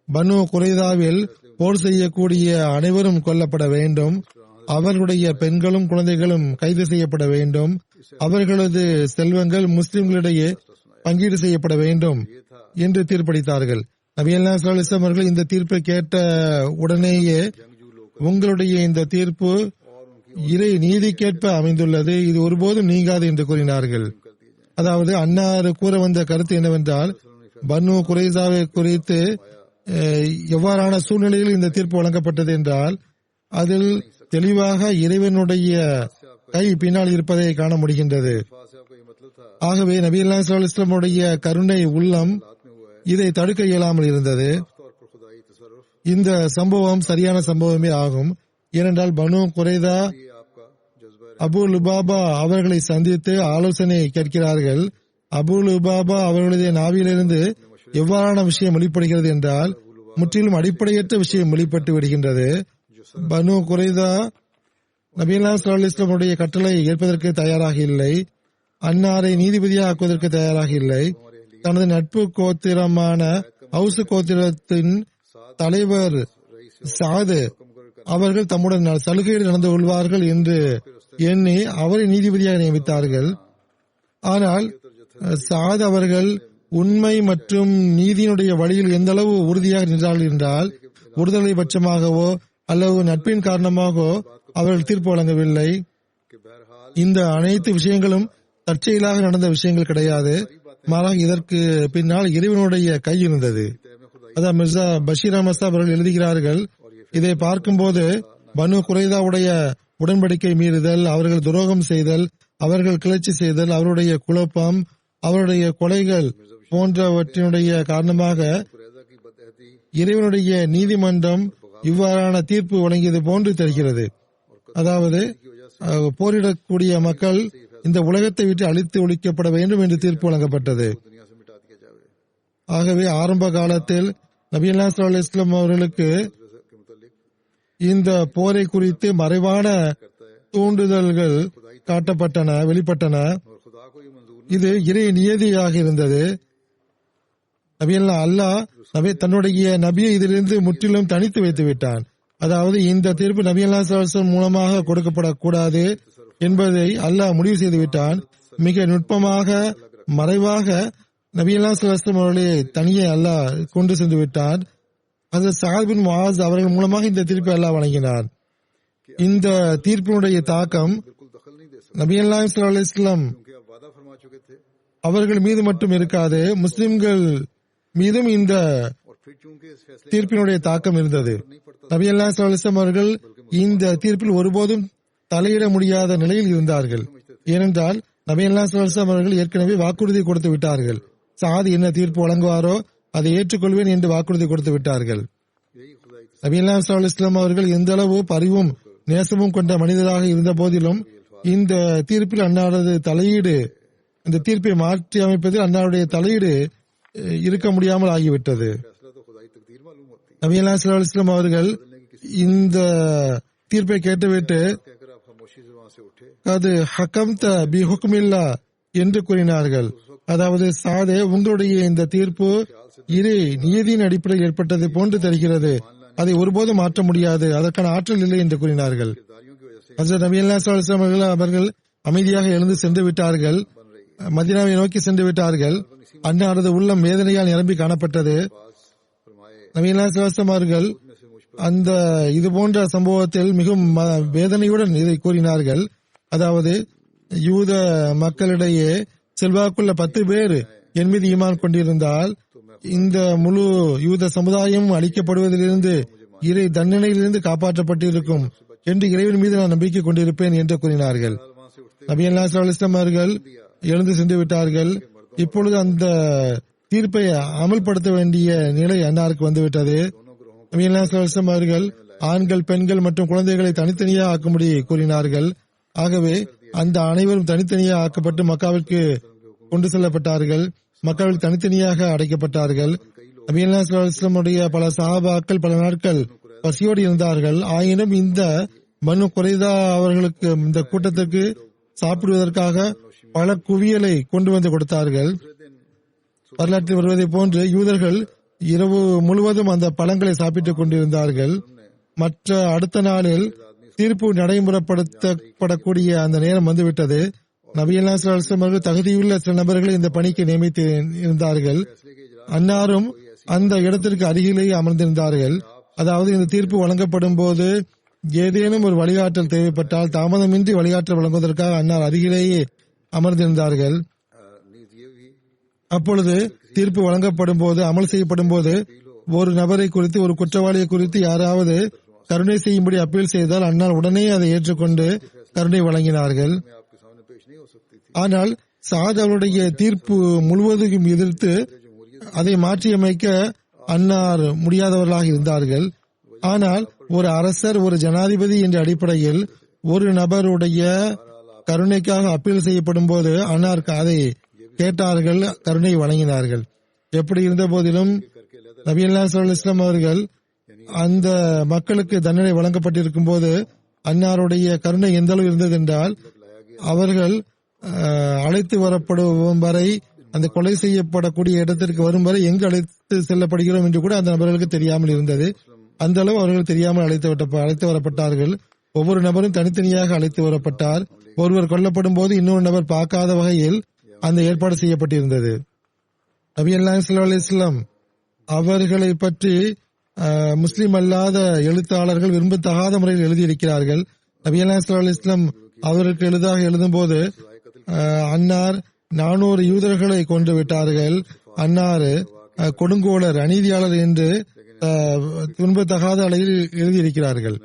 பனு குறைதாவில் போர் செய்யக்கூடிய அனைவரும் கொல்லப்பட வேண்டும், அவர்களுடைய பெண்களும் குழந்தைகளும் கைது செய்யப்பட வேண்டும், அவர்களது செல்வங்கள் முஸ்லிம்களிடையே பங்கீடு செய்யப்பட வேண்டும் என்று தீர்ப்பளித்தார்கள். நபி ஸல்லல்லாஹு அலைஹி வஸல்லம் அவர்கள் இந்த தீர்ப்பை கேட்ட உடனேயே, உங்களுடைய இந்த தீர்ப்பு இறை நீதிக்கேற்ப அமைந்துள்ளது, இது ஒருபோதும் நீங்காது என்று கூறினார்கள். அதாவது அன்னார் கூற வந்த கருத்து என்னவென்றால், பனு குறைசாவை குறித்து எவ்வாறான சூழ்நிலையில் இந்த தீர்ப்பு வழங்கப்பட்டது என்றால், அதில் தெளிவாக இறைவனுடைய கை பின்னால் இருப்பதை காண முடிகின்றது. ஆகவே நபி ஸல்லல்லாஹு அலைஹி வஸல்லம் உடைய கருணை உள்ளம் இதை தடுக்க இயலாமல் இருந்தது. இந்த சம்பவம் சரியான சம்பவமே ஆகும். ஏனென்றால் பனு குறைதா அபு லுபாபா அவர்களை சந்தித்து ஆலோசனை கேட்கிறார்கள். அபு லுபாபா அவர்களுடைய நாவிலிருந்து எவ்வாறான விஷயம் வெளிப்படுகிறது என்றால், முற்றிலும் அடிப்படையற்ற விஷயம் வெளிப்பட்டு விடுகின்றது. பனு குறைதா நபி ஸல்லல்லாஹு அலைஹி வஸல்லம் உடைய கட்டளை ஏற்பதற்கு தயாராக இல்லை, அன்னாரை நீதிபதியாக ஆக்குவதற்கு தயாராக இல்லை. தனது நட்பு கோத்திரமான ஹவுஸ் கோத்திரத்தின் தலைவர் சாது அவர்கள் தம்முடன் சலுகையில் நடந்து கொள்வார்கள் என்று எண்ணி அவரை நீதிபதியாக நியமித்தார்கள். ஆனால் சாத் அவர்கள் உண்மை மற்றும் நீதியினுடைய வழியில் எந்த அளவு உறுதியாக நின்றார்கள் என்றால், ஒருதலை பட்சமாகவோ அல்லது நட்பின் காரணமாகவோ அவர்கள் தீர்ப்பு வழங்கவில்லை. இந்த அனைத்து விஷயங்களும் தற்செயலாக நடந்த விஷயங்கள் கிடையாது, மாறாக இதற்கு பின்னால் இறைவனுடைய கை இருந்தது. அதான் மிர்சா பஷீர் அஹமத் சாப் அவர்கள் எழுதுகிறார்கள், இதை பார்க்கும்போது பனு குறைதாவுடைய உடன்படிக்கை மீறுதல், அவர்கள் துரோகம் செய்தல், அவர்கள் கிளர்ச்சி செய்தல், அவருடைய குழப்பம், அவருடைய கொலைகள் போன்றவற்றினுடைய காரணமாக இறைவனுடைய நீதிமன்றம் இவ்வாறான தீர்ப்பு வழங்கியது போன்று தெரிகிறது. அதாவது போரிடக்கூடிய மக்கள் இந்த உலகத்தை விட்டு அழித்து ஒழிக்கப்பட வேண்டும் என்று தீர்ப்பு வழங்கப்பட்டது. ஆகவே ஆரம்ப காலத்தில் நபி ஸல்லல்லாஹு அலைஹி வஸல்லம் அவர்களுக்கு இந்த போரை குறித்து மறைவான தூண்டுதல்கள் காட்டப்பட்டன, வெளிப்பட்டன. இது இறை நியதியாக இருந்தது. அல்லாஹ் தன்னுடைய நபியை இதிலிருந்து முற்றிலும் தனித்து வைத்து விட்டான். அதாவது இந்த தீர்ப்பு நபி ஸல்லல்லாஹு அலைஹி வஸல்லம் மூலமாக கொடுக்கப்படக்கூடாது என்பதை அல்லாஹ் முடிவு செய்து விட்டான். மிக நுட்பமாக மறைவாக நபி ஸல்லல்லாஹு அலைஹி வஸல்லம் அவர்களை தனியே அல்லாஹ் கொண்டு சென்று விட்டான். ஹஜ்ரத் சஅத் பின் முஆஸ் அவர்கள் மூலமாக இந்த தீர்ப்பை அல்லாஹ் வழங்கினார். இந்த தீர்ப்பினுடைய தாக்கம் நபி ஸல்லல்லாஹு அலைஹி வஸல்லம் அவர்கள் மீது மட்டும் இருக்காது, முஸ்லிம்கள் மீதும் இந்த தீர்ப்பினுடைய தாக்கம் இருந்தது. நபி ஸல்லல்லாஹு அலைஹி வஸல்லம் அவர்கள் இந்த தீர்ப்பில் ஒருபோதும் தலையிட முடியாத நிலையில் இருந்தார்கள். ஏனென்றால் நபி ஸல்லல்லாஹு அலைஹி வஸல்லம் அவர்கள் ஏற்கனவே வாக்குறுதி கொடுத்து விட்டார்கள். சாத் என்ன தீர்ப்பு வழங்குவாரோ அதை ஏற்றுக்கொள்வேன் என்று வாக்குறுதி கொடுத்து விட்டார்கள். நபி ஸல்லல்லாஹு அலைஹி வஸல்லம் அவர்கள் எந்த அளவு பரிவும் நேசமும் கொண்ட மனிதராக இருந்த போதிலும் இந்த தீர்ப்பில் அன்னாரது தலையீடு, இந்த தீர்ப்பை மாற்றி அமைப்பதில் அன்னாருடைய தலையீடு இருக்க முடியாமல் ஆகிவிட்டது. நபி ஸல்லல்லாஹு அலைஹி வஸல்லம் அவர்கள் இந்த தீர்ப்பை கேட்டுவிட்டு அது ஹகம்த பி ஹுக்மில்லா என்று கூறினார்கள். அதாவது சாதே, உங்களுடைய இந்த தீர்ப்பு இறை நியதியின் அடிப்படையில் ஏற்பட்டது போன்று தெரிகிறது, அதை ஒருபோதும் மாற்ற முடியாது, அதற்கான ஆற்றல் இல்லை என்று கூறினார்கள். ஹஜ்ரத் நபி ஸல்லல்லாஹு அலைஹி வஸல்லம் அவர்கள் அமைதியாக எழுந்து சென்று விட்டார்கள், மதீனாவை நோக்கி சென்று விட்டார்கள். அன்னாரது உள்ளம் வேதனையால் நிரம்பி காணப்பட்டது. நபி ஸல்லல்லாஹு அலைஹி வஸல்லம் அவர்கள் அந்த இது போன்ற சம்பவத்தில் மிகவும் வேதனையுடன் இதை கூறினார்கள். அதாவது யூத மக்களிடையே செல்வாக்குள்ள 10 பேர் என் மீது ஈமான் கொண்டிருந்தால் இந்த முழு யூத சமுதாயம் அழிக்கப்படுவதிலிருந்து, இறை தண்டனையிலிருந்து காப்பாற்றப்பட்டிருக்கும் என்று இறைவன் மீது நான் நம்பிக்கை கொண்டிருப்பேன் என்று கூறினார்கள். நபி ஸல்லல்லாஹு அலைஹி வஸல்லம் அவர்கள் எழுந்து சென்று விட்டார்கள். இப்பொழுது அந்த தீர்ப்பை அமல்படுத்த வேண்டிய நிலை அன்னாருக்கு வந்துவிட்டது. நபி ஸல்லல்லாஹு அலைஹி வஸல்லம் அவர்கள் ஆண்கள், பெண்கள் மற்றும் குழந்தைகளை தனித்தனியாக ஆக்கும்படி கூறினார்கள். ஆகவே அந்த அனைவரும் தனித்தனியாக ஆக்கப்பட்டு மக்காவிற்கு கொண்டு செல்லப்பட்டார்கள். மக்காவில் தனித்தனியாக அடைக்கப்பட்டார்கள். நபி ஸல்லல்லாஹு அலைஹி வஸல்லம் உடைய பல சஹாபாக்கள் பல நாட்கள் பசியோடு இருந்தார்கள். ஆயினும் இந்த பனு குறைதா அவர்களுக்கு இந்த கூட்டத்திற்கு சாப்பிடுவதற்காக பல குவியலை கொண்டு வந்து கொடுத்தார்கள். வரலாற்றில் வருவதை போன்று யூதர்கள் இரவு முழுவதும் அந்த பழங்களை சாப்பிட்டுக் கொண்டிருந்தார்கள். மற்ற அடுத்த நாளில் தீர்ப்பு நடைமுறைப்படுத்தப்படக்கூடிய அந்த நேரம் வந்துவிட்டது. நபி ஸல்லல்லாஹு அலைஹி வஸல்லம் அவர்கள் தகுதியுள்ள சில நபர்களை இந்த பணிக்கு நியமித்து இருந்தார்கள். அன்னாரும் அந்த இடத்திற்கு அருகிலேயே அமர்ந்திருந்தார்கள். அதாவது இந்த தீர்ப்பு வழங்கப்படும் போது ஏதேனும் ஒரு வழிகாட்டல் தேவைப்பட்டால் தாமதமின்றி வழிகாட்டல் வழங்குவதற்காக அன்னார் அருகிலேயே அமர்ந்திருந்தார்கள். அப்பொழுது தீர்ப்பு வழங்கப்படும் போது, அமல் செய்யப்படும் போது ஒரு நபரை குறித்து, ஒரு குற்றவாளியை குறித்து யாராவது கருணை செய்யும்படி அப்பீல் செய்தால் அன்னார் உடனே அதை ஏற்றுக்கொண்டு கருணை வழங்கினார்கள். ஆனால் சாத் அவருடைய தீர்ப்பு முழுவதும் எதிர்த்து அதை மாற்றியமைக்க அன்னார் முடியாதவர்களாக இருந்தார்கள். ஆனால் ஒரு அரசர், ஒரு ஜனாதிபதி என்ற அடிப்படையில் ஒரு நபருடைய கருணைக்காக அப்பீல் செய்யப்படும் போது அன்னார் அதை கேட்டார்கள், கருணை வழங்கினார்கள். எப்படி இருந்த போதிலும் நபி ஸல்லல்லாஹு அலைஹி வஸல்லம் அவர்கள் அந்த மக்களுக்கு தண்டனை வழங்கப்பட்டிருக்கும் போது அன்னாருடைய கருணை எந்த அளவு இருந்தது என்றால், அவர்கள் அழைத்து வரப்படும் வரை, அந்த கொலை செய்யப்படக்கூடிய இடத்திற்கு வரும் வரை எங்கு அழைத்து செல்லப்படுகிறோம் என்று கூட அந்த நபர்களுக்கு தெரியாமல் இருந்தது. அந்த அளவு அவர்கள் தெரியாமல் அழைத்து வரப்பட்டார்கள். ஒவ்வொரு நபரும் தனித்தனியாக அழைத்து வரப்பட்டார். ஒருவர் கொல்லப்படும் போது இன்னொரு நபர் பார்க்காத வகையில் அந்த ஏற்பாடு செய்யப்பட்டிருந்தது. நபி ஸல்லல்லாஹு அலைஹி வஸல்லம் அவர்களை பற்றி முஸ்லிம் அல்லாத எழுத்தாளர்கள் விரும்பத்தகாத முறையில் எழுதியிருக்கிறார்கள். நபி ஸல்லல்லாஹு அலைஹி வஸல்லம் அவருக்கு எழுதும் போது அன்னார் 400 யூதர்களை கொன்று விட்டார்கள், அன்னார் கொடுங்கோலர், அநீதியாளர் என்று விரும்பத்தகாத அளவில் எழுதியிருக்கிறார்கள்.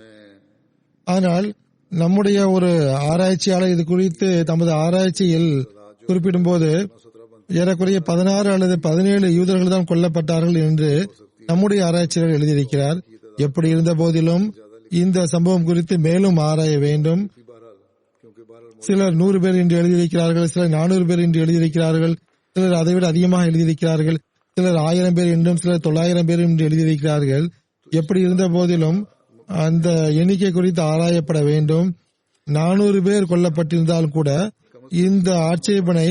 ஆனால் நம்முடைய ஒரு ஆராய்ச்சியாளர் இது குறித்து தமது ஆராய்ச்சியில் குறிப்பிடும் போது ஏறக்குறைய 16 அல்லது 17 யூதர்கள் தான் கொல்லப்பட்டார்கள் என்று நம்முடைய ஆராய்ச்சியாளர் எழுதியிருக்கிறார். எப்படி இருந்த போதிலும் இந்த சம்பவம் குறித்து மேலும் ஆராய வேண்டும். சிலர் 100 பேர் என்று எழுதியிருக்கிறார்கள், சிலர் 400 பேர் என்று எழுதியிருக்கிறார்கள், சிலர் அதைவிட அதிகமாக எழுதியிருக்கிறார்கள், சிலர் 1000 பேர் என்றும் சிலர் 900 பேர் என்று எழுதியிருக்கிறார்கள். எப்படி இருந்த போதிலும் அந்த எண்ணிக்கை குறித்து ஆராயப்பட வேண்டும். 400 பேர் கொல்லப்பட்டிருந்தால் கூட இந்த ஆட்சேபனை,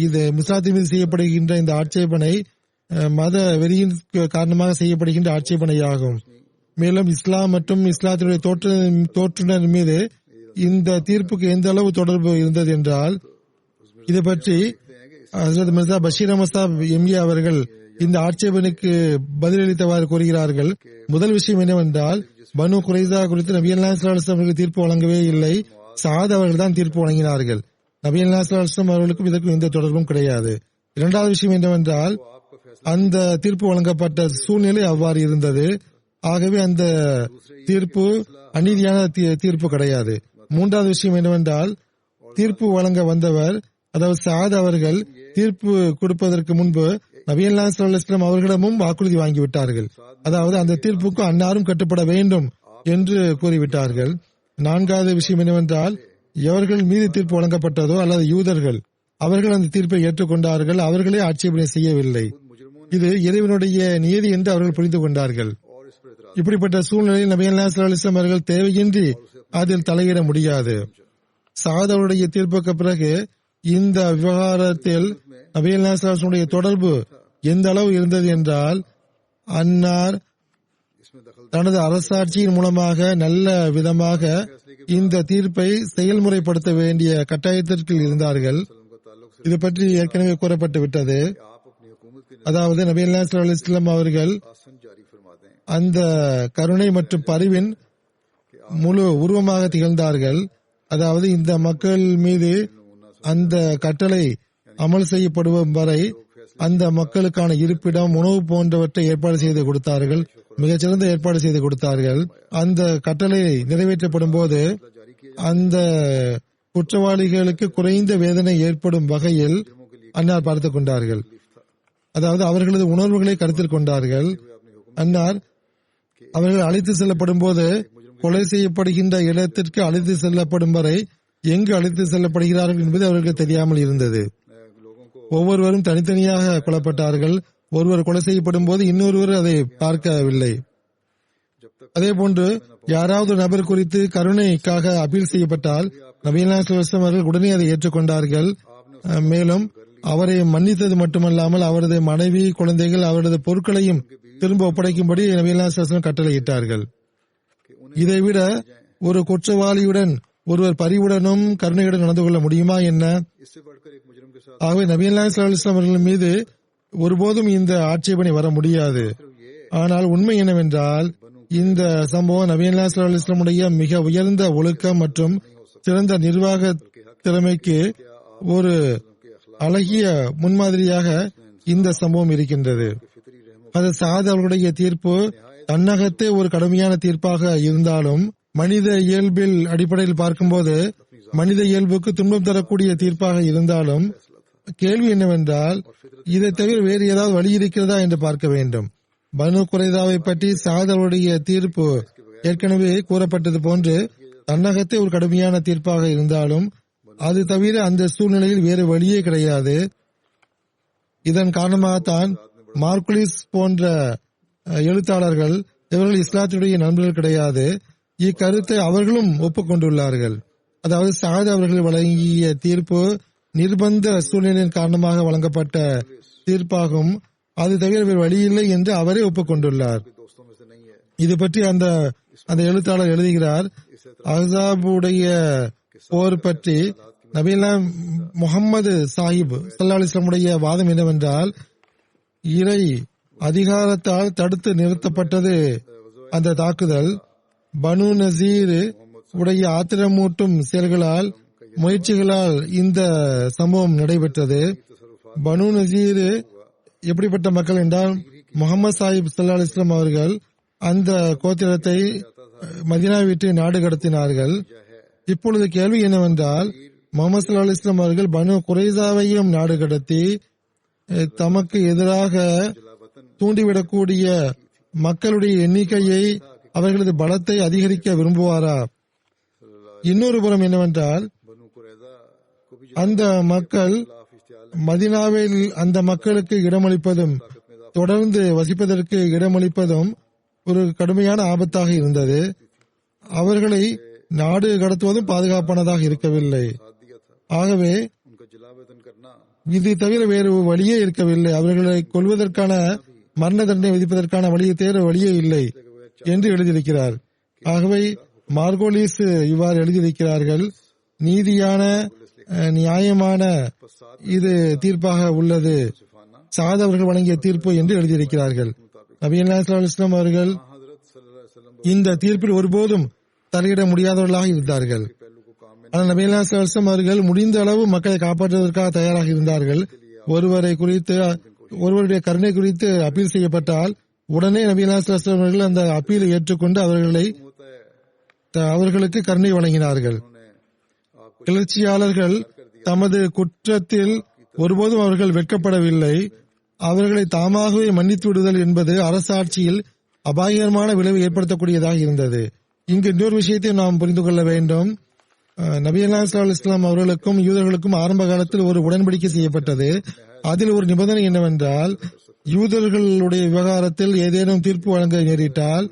இது இஸ்லாத்தின் மீது செய்யப்படுகின்ற இந்த ஆட்சேபனை மத வெறியின் காரணமாக செய்யப்படுகின்ற ஆட்சேபனையாகும். மேலும் இஸ்லாம் மற்றும் இஸ்லாத்தினுடைய தோற்றுனர் மீது இந்த தீர்ப்புக்கு எந்த அளவு தொடர்பு இருந்தது என்றால், இதை பற்றி ஹஜ்ரத் மிர்சா பஷீர் அஹ்மத் சாப் எம்ஏ அவர்கள் இந்த ஆட்சேபனைக்கு பதிலளித்தவாறு கூறுகிறார்கள். முதல் விஷயம் என்னவென்றால், பனு குறைசா குறித்து நபி ஸல்லல்லாஹு அலைஹி வஸல்லம் தீர்ப்பு வழங்கவே இல்லை, சாத் அவர்கள் தான் தீர்ப்பு வழங்கினார்கள். நபி ஸல்லல்லாஹு அலைஹி வஸல்லம் அவர்களுக்கும் இதற்கும் எந்த தொடர்பும் கிடையாது. இரண்டாவது விஷயம் என்னவென்றால், அந்த தீர்ப்பு வழங்கப்பட்ட சூழ்நிலை அவ்வாறு இருந்தது. ஆகவே அந்த தீர்ப்பு அநீதியான தீர்ப்பு கிடையாது. மூன்றாவது விஷயம் என்னவென்றால், தீர்ப்பு வழங்க வந்தவர் அதாவது சாத் அவர்கள் தீர்ப்பு கொடுப்பதற்கு முன்பு நபி ஸல்லல்லாஹு அலைஹி வஸல்லம் அவர்களிடமும் வாக்குறுதி வாங்கிவிட்டார்கள். அதாவது அந்த தீர்ப்புக்கு அன்னாரும் கட்டுப்பட வேண்டும் என்று கூறிவிட்டார்கள். நான்காவது விஷயம் என்னவென்றால், எவர்கள் மீது தீர்ப்பு வழங்கப்பட்டதோ அல்லது யூதர்கள் அவர்கள் அந்த தீர்ப்பை ஏற்றுக்கொண்டார்கள், அவர்களே ஆட்சேபனை செய்யவில்லை. இது இறைவனுடைய நியதி என்று அவர்கள் புரிந்து கொண்டார்கள். இப்படிப்பட்ட சூழ்நிலையில் நபி ஸல்லல்லாஹு அலைஹி வஸல்லம் அவர்கள் தேவையின்றி அதில் தலையிட முடியாது. சாத் அவருடைய தீர்ப்புக்கு பிறகு இந்த விவகாரத்தில் நபி ஸல்லல்லாஹு அலைஹி வஸல்லம் தொடர்பு எந்த அளவு இருந்தது என்றால், அன்னார் தனது அரசாட்சியின் மூலமாக நல்ல விதமாக இந்த தீர்ப்பை செயல்முறைப்படுத்த வேண்டிய கட்டாயத்திற்கு இருந்தார்கள். இது பற்றி ஏற்கனவே கூறப்பட்டு விட்டது. அதாவது நபி ஸல்லல்லாஹு அலைஹி வஸல்லம் அவர்கள் அந்த கருணை மற்றும் பரிவின் முழு உருவமாக திகழ்ந்தார்கள். அதாவது இந்த மக்கள் மீது அந்த கட்டளை அமல் செய்யப்படும் வரை அந்த மக்களுக்கான இருப்பிடம், உணவு போன்றவற்றை ஏற்பாடு செய்து கொடுத்தார்கள், மிகச்சிறந்த ஏற்பாடு செய்து கொடுத்தார்கள். அந்த கட்டளை நிறைவேற்றப்படும் போது அந்த குற்றவாளிகளுக்கு குறைந்த வேதனை ஏற்படும் வகையில் அன்னார் பார்த்துக் கொண்டார்கள். அதாவது அவர்களது உணர்வுகளை கருத்தில் கொண்டார்கள். அன்னார் அவர்கள் அழைத்து செல்லப்படும் போது கொலை செய்யப்படுகின்ற இடத்திற்கு அழைத்து செல்லப்படும் வரை எங்கு அழைத்து செல்லப்படுகிறார்கள் என்பது அவர்களுக்கு தெரியாமல் இருந்தது. ஒவ்வொருவரும் தனித்தனியாக கொல்லப்பட்டார்கள். ஒருவர் கொலை செய்யப்படும் போது இன்னொருவர் அதை பார்க்கவில்லை. அதே போன்று யாராவது நபர் குறித்து கருணைக்காக அப்பீல் செய்யப்பட்டால் நபி ஸல்லல்லாஹு அலைஹி வஸல்லம் அவர்கள் உடனே அதை ஏற்றுக்கொண்டார்கள். மேலும் அவரை மன்னித்தது மட்டுமல்லாமல் அவரது மனைவி, குழந்தைகள், அவரது பொருட்களையும் திரும்ப ஒப்படைக்கும்படி நபி ஸல்லல்லாஹு அலைஹி வஸல்லம் கட்டளையிட்டார்கள். இதைவிட ஒரு குற்றவாளியுடன் ஒருவர் பரிவுடனும் கருணையுடன் நடந்து கொள்ள முடியுமா என்ன? ஆகவே நபி ஸல்லல்லாஹு அலைஹி வஸல்லம் அவர்கள் மீது ஒருபோதும் இந்த ஆட்சேபனை வர முடியாது. ஆனால் உண்மை என்னவென்றால், இந்த சம்பவம் நபி ஸல்லல்லாஹு அலைஹி வஸல்லம் உடைய மிக உயர்ந்த ஒழுக்கம் மற்றும் சிறந்த நிர்வாக திறமைக்கு ஒரு அழகிய முன்மாதிரியாக இந்த சம்பவம் இருக்கின்றது. அது சாத் அவர்களுடைய தீர்ப்பு தன்னகத்தே ஒரு கடுமையான தீர்ப்பாக இருந்தாலும், மனித இயல்பில் அடிப்படையில் பார்க்கும்போது மனித இயல்புக்கு துன்பம் தரக்கூடிய தீர்ப்பாக இருந்தாலும், கேள்வி என்னவென்றால், இதை தவிர வேறு ஏதாவது வழி இருக்கிறதா என்று பார்க்க வேண்டும். பனு குறைதாவை பற்றி சாத் அவருடைய தீர்ப்பு ஏற்கனவே கூறப்பட்டது போன்று தன்னகத்தே ஒரு கடுமையான தீர்ப்பாக இருந்தாலும், அது தவிர அந்த சூழ்நிலையில் வேறு வழியே கிடையாது. இதன் காரணமாகத்தான் மார்க்குலிஸ் போன்ற எழுத்தாளர்கள், இவர்கள் இஸ்லாத்துடைய நண்பர்கள் கிடையாது, இக்கருத்தை அவர்களும் ஒப்புக்கொண்டுள்ளார்கள். அதாவது சாத் அவர்கள் வழங்கிய தீர்ப்பு நிர்பந்த சூழ்நிலையின் காரணமாக வழங்கப்பட்ட தீர்ப்பாகும், அது தவிர வேறு வழியில்லை என்று அவரே ஒப்புக்கொண்டுள்ளார். இது பற்றி அந்த எழுத்தாளர் எழுதுகிறார், அஹ்ஸாபுடைய போர் பற்றி நபியல்லா முஹம்மது சாஹிப் ஸல்லல்லாஹு அலைஹி வஸல்லம் உடைய வாதம் என்னவென்றால், இறை அதிகாரத்தால் தடுத்து நிறுத்தப்பட்டது அந்த தாக்குதல். பனு நசீர் உடைய ஆத்திரமூட்டும் செயல்களால், முயற்சிகளால் இந்த சம்பவம் நடைபெற்றது. பனு நசீர் எப்படிப்பட்ட மக்கள் என்றால், முகமது சாஹிப் ஸல்லல்லாஹு அலைஹி வஸல்லம் அவர்கள் அந்த கோத்திரத்தை மதீனா விட்டு நாடு கடத்தினார்கள். இப்பொழுது கேள்வி என்னவென்றால், முகமது ஸல்லல்லாஹு அலைஹி வஸல்லம் அவர்கள் பனு குறைசாவையும் நாடு கடத்தி தமக்கு எதிராக தூண்டிவிடக்கூடிய மக்களுடைய எண்ணிக்கையை, அவர்களது பலத்தை அதிகரிக்க விரும்புவாரா? இன்னொரு புறம் என்னவென்றால், அந்த மக்கள் மதீனாவில் அந்த மக்களுக்கு இடமளிப்பதும் தொடர்ந்து வசிப்பதற்கு இடமளிப்பதும் ஒரு கடுமையான ஆபத்தாக இருந்தது. அவர்களை நாடு கடத்துவதும் பாதுகாப்பானதாக இருக்கவில்லை. ஆகவே இது தவிர வேறு வழியே இருக்கவில்லை. அவர்களை கொல்வதற்கான மரண தண்டனை விதிப்பதற்கான வழியை தேர வழியே இல்லை என்று எழுதியிருக்கிறார். ஆகவே மார்கோலிஸ் இவ்வாறு எழுதியிருக்கிறார்கள், நீதியான நியாயமான இது தீர்ப்பாக உள்ளது சாத் அவர்கள் வழங்கிய தீர்ப்பு என்று எழுதியிருக்கிறார்கள். நபி ஸல்லல்லாஹு அலைஹி வஸல்லம் அவர்கள் இந்த தீர்ப்பில் ஒருபோதும் தலையிட முடியாதவர்களாக இருந்தார்கள். ஆனால் நபி ஸல்லல்லாஹு அலைஹி வஸல்லம் அவர்கள் முடிந்த அளவு மக்களை காப்பாற்றுவதற்காக தயாராக இருந்தார்கள். ஒருவரை குறித்து ஒருவருடைய கருணை குறித்து அப்பீல் செய்யப்பட்டால் உடனே நபி ஸல்லல்லாஹு அவர்கள் அந்த அப்பீலை ஏற்றுக்கொண்டு அவர்களுக்கு கருணை வழங்கினார்கள். கிளர்ச்சியாளர்கள் தமது குற்றத்தில் ஒருபோதும் அவர்கள் வெட்கப்படவில்லை. அவர்களை தாமாகவே மன்னித்து விடுதல் என்பது அரசாட்சியில் அபாயகரமான விளைவை ஏற்படுத்தக்கூடியதாக இருந்தது. இங்கு இன்னொரு விஷயத்தை நாம் புரிந்து கொள்ள வேண்டும். நபி ஸல்லல்லாஹு அலைஹி வஸல்லம் அவர்களுக்கும் யூதர்களுக்கும் ஆரம்ப காலத்தில் ஒரு உடன்படிக்கை செய்யப்பட்டது. அதில் ஒரு நிபந்தனை என்னவென்றால், யூதர்களுடைய விவகாரத்தில் ஏதேனும் தீர்ப்பு வழங்க நேரிட்டால்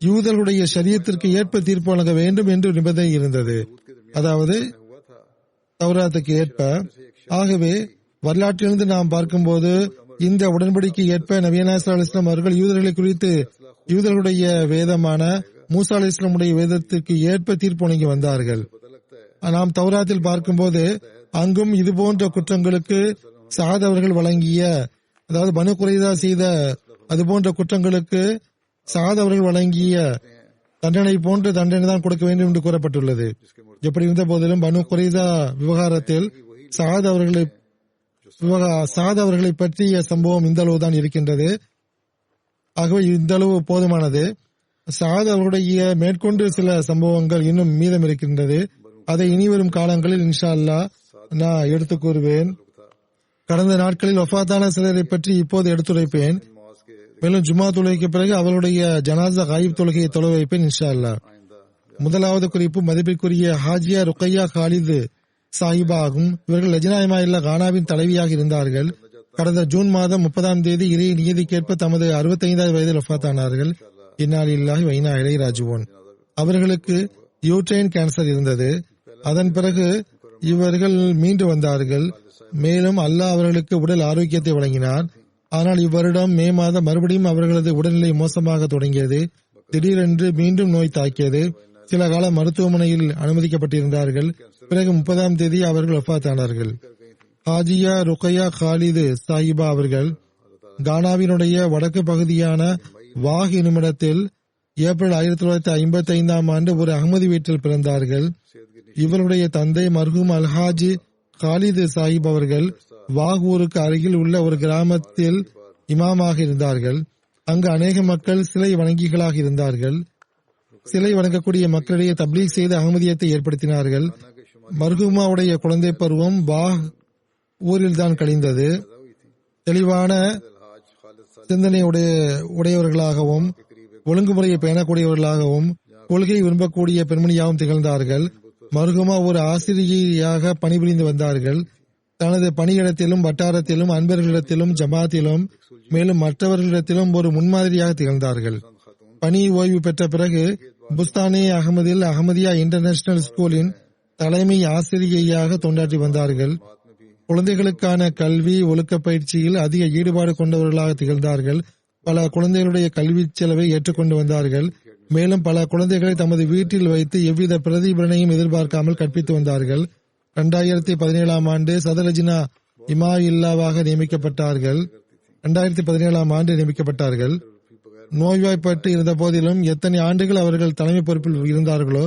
யூதர்களுடைய ஷரியத்திற்கு ஏற்ப தீர்ப்பு வழங்க வேண்டும் என்று நிபந்தனை இருந்தது, அதாவது தௌராத்துக்கு ஏற்ப. ஆகவே வரலாற்றிலிருந்து நாம் பார்க்கும்போது இந்த உடன்படிக்கை ஏற்ப நபி ஸல்லல்லாஹு அலைஹி வஸல்லம் அவர்கள் யூதர்களை குறித்து யூதர்களுடைய வேதமான மூசா அலைஹிஸ்ஸலாமுடைய வேதத்திற்கு ஏற்ப தீர்ப்பு வழங்கி வந்தார்கள். நாம் தௌராத்தில் பார்க்கும்போது அங்கும் இதுபோன்ற குற்றங்களுக்கு சஅத் அவர்கள் வழங்கிய, அதாவது பனு குறைதா செய்த அதுபோன்ற குற்றங்களுக்கு சஅத் அவர்கள் வழங்கிய தண்டனை போன்ற தண்டனை தான் கொடுக்க வேண்டும் என்று கூறப்பட்டுள்ளது. எப்படி இருந்த போதிலும் பனு குறைதா விவகாரத்தில் சஅத் அவர்களை பற்றிய சம்பவம் இந்த அளவு தான் இருக்கின்றது. ஆகவே இந்த அளவு போதுமானது. சஅத் அவர்களுடைய மேற்கொண்டு சில சம்பவங்கள் இன்னும் மீதம் இருக்கின்றது. அதை இனிவரும் காலங்களில் இன்ஷா அல்லாஹ் நான் எடுத்துக் கூறுவேன். கடந்த நாட்களில் வஃபாத்தான சிலரை பற்றி இப்போது எடுத்துரைப்பேன். மேலும் ஜும்மா தொழுகைக்கு பிறகு அவருடைய ஜனாசா காயிப் தொழுகையை தொழ வைப்பேன் இன்ஷா அல்லாஹ். முதலாவது குறிப்பு மதிப்பிற்குரிய ஹாஜியா ருக்கையா காலிது சாஹிபா ஆகும். இவர்கள் லஜ்னா இமாயில்லா கானாவின் தலைவியாக இருந்தார்கள். கடந்த ஜூன் மாதம் 30ஆம் தேதி இறை நியதிக்கேற்ப தமது 65வது வயதில் வஃபாத்தானார்கள். இன்னா லில்லாஹி வ இன்னா இலைஹி ராஜிஊன். அவர்களுக்கு யூட்ரைன் கேன்சர் இருந்தது. அதன் பிறகு இவர்கள் மீண்டு வந்தார்கள். மேலும் அல்லாஹ் அவர்களுக்கு உடல் ஆரோக்கியத்தை வழங்கினார். ஆனால் இவ்வருடம் மே மாதம் மறுபடியும் அவர்களது உடல்நிலை மோசமாக தொடங்கியது. திடீரென்று மீண்டும் நோய் தாக்கியது. சில காலம் மருத்துவமனையில் அனுமதிக்கப்பட்டிருந்தார்கள். பிறகு 30ஆம் தேதி அவர்கள் வஃபாத்தானார்கள். ஹாஜியா ருக்கையா காலிது சாஹிபா அவர்கள் கானாவினுடைய வடக்கு பகுதியான வாக் என்னுமிடத்தில் ஏப்ரல் 1955ஆம் ஆண்டு ஒரு அகமதி வீட்டில் பிறந்தார்கள். இவருடைய தந்தை மர்ஹூம் அல்ஹாஜி காலிது சாஹிப் அவர்கள் வாக் ஊருக்கு அருகில் உள்ள ஒரு கிராமத்தில் இமாமாக இருந்தார்கள். அங்கு அநேக மக்கள் சிலை வணங்கிகளாக இருந்தார்கள். சிலை வணங்கக்கூடிய மக்களிடையே தப்லீக் செய்து அகமதியத்தை ஏற்படுத்தினார்கள். மர்ஹூமாவுடைய குழந்தை பருவம் வாக் ஊரில் தான் கழிந்தது. தெளிவான சிந்தனை உடையவர்களாகவும் ஒழுங்குமுறையை பேணக்கூடியவர்களாகவும் கொள்கை விரும்பக்கூடிய பெண்மணியாகவும் திகழ்ந்தார்கள். மர்ஹூமா ஒரு ஆசிரியையாக பணிபுரிந்து வந்தார்கள். தனது பணியிடத்திலும் வட்டாரத்திலும் அன்பர்களிடத்திலும் ஜமாத்திலும் மேலும் மற்றவர்களிடத்திலும் ஒரு முன்மாதிரியாக திகழ்ந்தார்கள். பணி ஓய்வு பெற்ற பிறகு புஸ்தானே அகமதில் அகமதியா இன்டர்நேஷனல் ஸ்கூலின் தலைமை ஆசிரியையாக தொண்டாற்றி வந்தார்கள். குழந்தைகளுக்கான கல்வி ஒழுக்க பயிற்சியில் அதிக ஈடுபாடு கொண்டவர்களாக திகழ்ந்தார்கள். பல குழந்தைகளுடைய கல்வி செலவை ஏற்றுக்கொண்டு வந்தார்கள். மேலும் பல குழந்தைகளை தமது வீட்டில் வைத்து எவ்வித பிரதிபலனையும் எதிர்பார்க்காமல் கற்பித்து வந்தார்கள். 2017ஆம் ஆண்டு சதலஜினா இமாயில்லாவாக நியமிக்கப்பட்டார்கள். 2017ஆம் ஆண்டு நியமிக்கப்பட்டார்கள். நோய்வாய்ப்பட்டு இருந்த போதிலும் எத்தனை ஆண்டுகள் அவர்கள் தலைமை பொறுப்பில் இருந்தார்களோ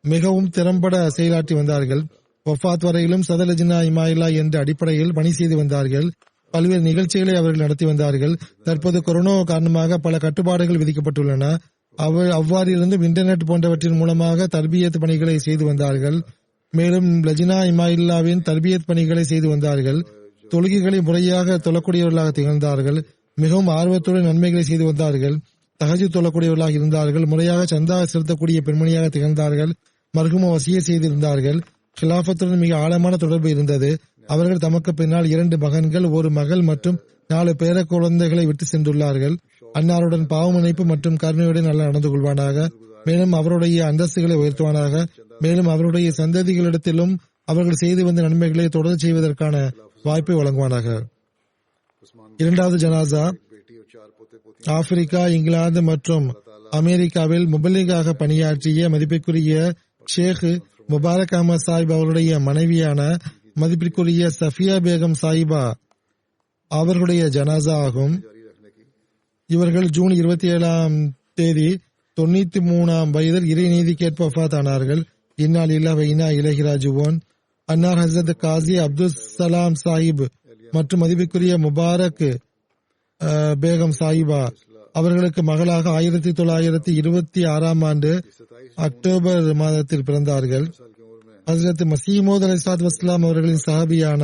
மிகவும் திறம்பட செயலாற்றி வந்தார்கள். வஃபாத் வரையிலும் சதலஜினா இமாயில்லா என்ற அடிப்படையில் பணி செய்து வந்தார்கள். பல்வேறு நிகழ்ச்சிகளை அவர்கள் நடத்தி வந்தார்கள். தற்போது கொரோனா காரணமாக பல கட்டுப்பாடுகள் விதிக்கப்பட்டுள்ளன. அவ்வாறிருந்தும் இன்டர்நெட் போன்றவற்றின் மூலமாக தர்பியத் பணிகளை செய்து வந்தார்கள். மேலும் லஜினா இமாயில்லாவின் தர்பியத் பணிகளை செய்து வந்தார்கள். தொழுகைகளை முறையாக தொழக்கூடியவர்களாக திகழ்ந்தார்கள். மிகவும் ஆர்வத்துடன் நன்மைகளை செய்து வந்தார்கள். தஹஜ்ஜுத் தொழக்கூடியவர்களாக இருந்தார்கள். முறையாக சந்தா செலுத்தக்கூடிய பெண்மணியாக திகழ்ந்தார்கள். மர்ஹூமா வசிய செய்திருந்தார்கள். ஹிலாஃபத்துடன் மிக ஆழமான தொடர்பு இருந்தது. அவர்கள் தமக்கு பின்னால் 2 மகன்கள், 1 மகள் மற்றும் 4 பேர குழந்தைகளை விட்டு சென்றுள்ளார்கள். அன்னாருடன் பாவமன்னிப்பு மற்றும் கருணையுடன் நல்லா நடந்து கொள்வானாக. மேலும் அவருடைய அந்தஸ்துகளை உயர்த்துவானாக. மேலும் அவருடைய சந்ததிகளிடத்திலும் அவர்கள் செய்து வந்த நன்மைகளை தொடர்ந்து செய்வதற்கான வாய்ப்பை வழங்குவானாக. 2வது ஜனாசா ஆப்பிரிக்கா, இங்கிலாந்து மற்றும் அமெரிக்காவில் முபல்லிகாக பணியாற்றிய மதிப்பிற்குரிய ஷேக் முபாரக் அஹமத் சாஹிப் அவருடைய மனைவியான மதிப்பிற்குரிய சஃபியா பேகம் சாஹிபா அவர்களுடைய ஜனாசா ஆகும். இவர்கள் ஜூன் 27ஆம் தேதி 93ஆம் வயதில் இறை நீதிக்கேற்ப வஃபாத் ஆனார்கள். இன்னா லில்லாஹி வ இன்னா இலைஹி ராஜிஊன். அன்னார் ஹஸ்ரத் காசி அப்துல் சலாம் சாஹிப் மற்றும் மதிப்பிற்குரிய முபாரக் பேகம் சாஹிபா அவர்களுக்கு மகளாக 1926 ஆண்டு அக்டோபர் மாதத்தில் பிறந்தார்கள். ஹஸ்ரத் மசீமோத் அலைஹிஸ்ஸலாத்து வஸ்ஸலாம் அவர்களின் சஹாபியான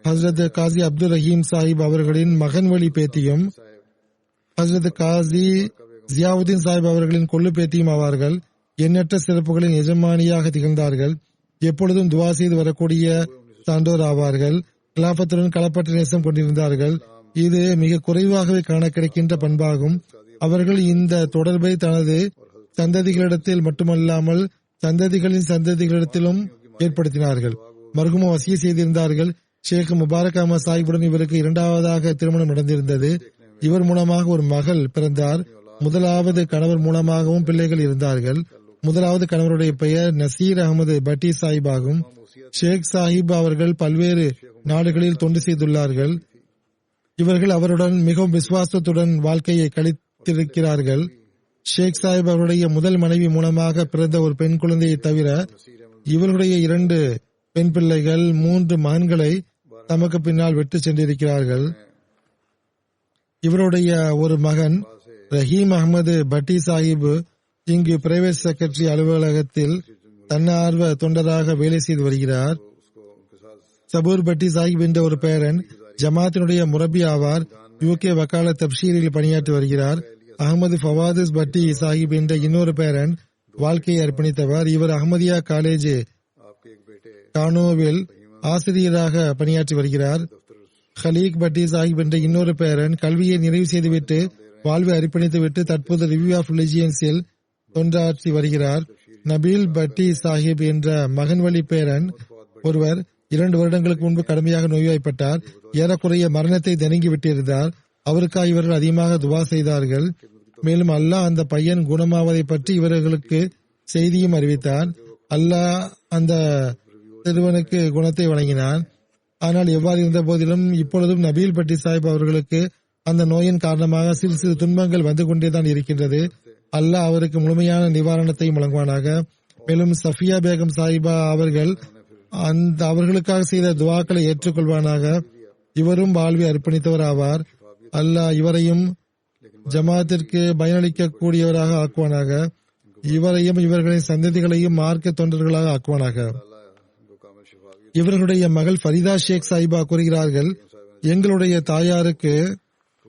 ஹஸ்ரத் காசி அப்துல் ரஹீம் சாஹிப் அவர்களின் மகன் வழி பேத்தியும் ஹஸ்ரத் காசி ஜியாவுதீன் சாஹிப் அவர்களின் கொள்ளு பேத்தியும் ஆவார்கள். எண்ணற்ற சிறப்புகளின் எஜமானியாக திகழ்ந்தார்கள். எப்பொழுதும் துவா செய்து வரக்கூடிய சான்றோர் ஆவார்கள். கிலாபத்துடன் களப்பற்ற நேசம் கொண்டிருந்தார்கள். இது மிக குறைவாகவே காண கிடைக்கின்ற பண்பாகும். அவர்கள் இந்த தொடர்பை தனது சந்ததிகளிடத்தில் மட்டுமல்லாமல் சந்ததிகளின் சந்ததிகளிடத்திலும் ஏற்படுத்தினார்கள். மர்ஹூம் வசிய செய்திருந்தார்கள். ஷேக் முபாரக் அஹமத் சாஹிபுடன் இவருக்கு இரண்டாவதாக திருமணம் நடந்திருந்தது. இவர் மூலமாக ஒரு மகள் பிறந்தார். முதலாவது கணவர் மூலமாகவும் பிள்ளைகள் இருந்தார்கள். முதலாவது கணவருடைய பெயர் நசீர் அகமது பட்டி சாஹிப் ஆகும். ஷேக் சாஹிப் அவர்கள் பல்வேறு நாடுகளில் தொண்டு செய்துள்ளார்கள். இவர்கள் அவருடன் மிகவும் விசுவாசத்துடன் வாழ்க்கையை கழித்திருக்கிறார்கள். ஷேக் சாஹிப் அவருடைய முதல் மனைவி மூலமாக பிறந்த ஒரு பெண் குழந்தையை தவிர இவருடைய 2 பெண் பிள்ளைகள் 3 மகன்களை தமக்கு பின்னால் விட்டு சென்றிருக்கிறார்கள். இவருடைய ஒரு மகன் ரஹீம் அகமது பட்டி சாஹிப் இங்கு பிரைவேட் செக்ரட்டரி அலுவலகத்தில் தன்னார்வ தொண்டராக வேலை செய்து வருகிறார். சபூர் பட்டி சாஹிப் என்ற ஒரு பேரன் ஜமாத்தினுடைய முரபி ஆவார். யூகே வக்கால தப்ஷீரில் பணியாற்றி வருகிறார். அகமது ஃபவாதிஸ் பட்டி சாஹிப் என்ற இன்னொரு பேரன் வாழ்க்கையை அர்ப்பணித்தவர். இவர் அஹமதியா காலேஜ் கானோவில் ஆசிரியராக பணியாற்றி வருகிறார். ஹலீக் பட்டி சாஹிப் என்ற இன்னொரு பேரன் கல்வியை நிறைவு செய்துவிட்டு வாழ்வை அர்ப்பணித்துவிட்டு தற்போது ரிவ்யூ ஆஃப் ரிலிஜியன்ஸில் தொண்டாற்றி வருகிறார். நபீல் பட்டி சாஹிப் என்ற மகன் வழி பேரன் ஒருவர் 2 வருடங்களுக்கு முன்பு கடுமையாக நோய்வாய்ப்பட்டார். ஏறக்குறைய மரணத்தை நெருங்கி விட்டிருந்தார். அவருக்காக இவர்கள் அதிகமாக துவா செய்தார்கள். மேலும் அல்லாஹ் அந்த பையன் குணமாவதை பற்றி இவர்களுக்கு செய்தியும் அறிவித்தார். அல்லாஹ் அந்த சிறுவனுக்கு குணத்தை வழங்கினான். ஆனால் எவ்வாறு இருந்த போதிலும் இப்பொழுதும் நபீல் பட்டி சாஹிப் அவர்களுக்கு அந்த நோயின் காரணமாக சிறு சிறு துன்பங்கள் வந்து கொண்டேதான் இருக்கின்றது. அல்லாஹ் அவருக்கு முழுமையான நிவாரணத்தையும் வழங்குவானாக. மேலும் சஃபியா பேகம் சாஹிபா அவர்கள் அவர்களுக்காக செய்த துவாக்களை ஏற்றுக்கொள்வானாக. இவரும் வாழ்வை அர்ப்பணித்தவர் ஆவார். அல்லாஹ் இவரையும் ஜமாத்திற்கு பயனளிக்க கூடியவராக ஆக்குவானாக. இவரையும் இவர்களின் சந்ததிகளையும் மார்க்க தொண்டர்களாக ஆக்குவானாக. இவர்களுடைய மகள் ஃபரிதா ஷேக் சாஹிபா கூறுகிறார்கள், எங்களுடைய தாயாருக்கு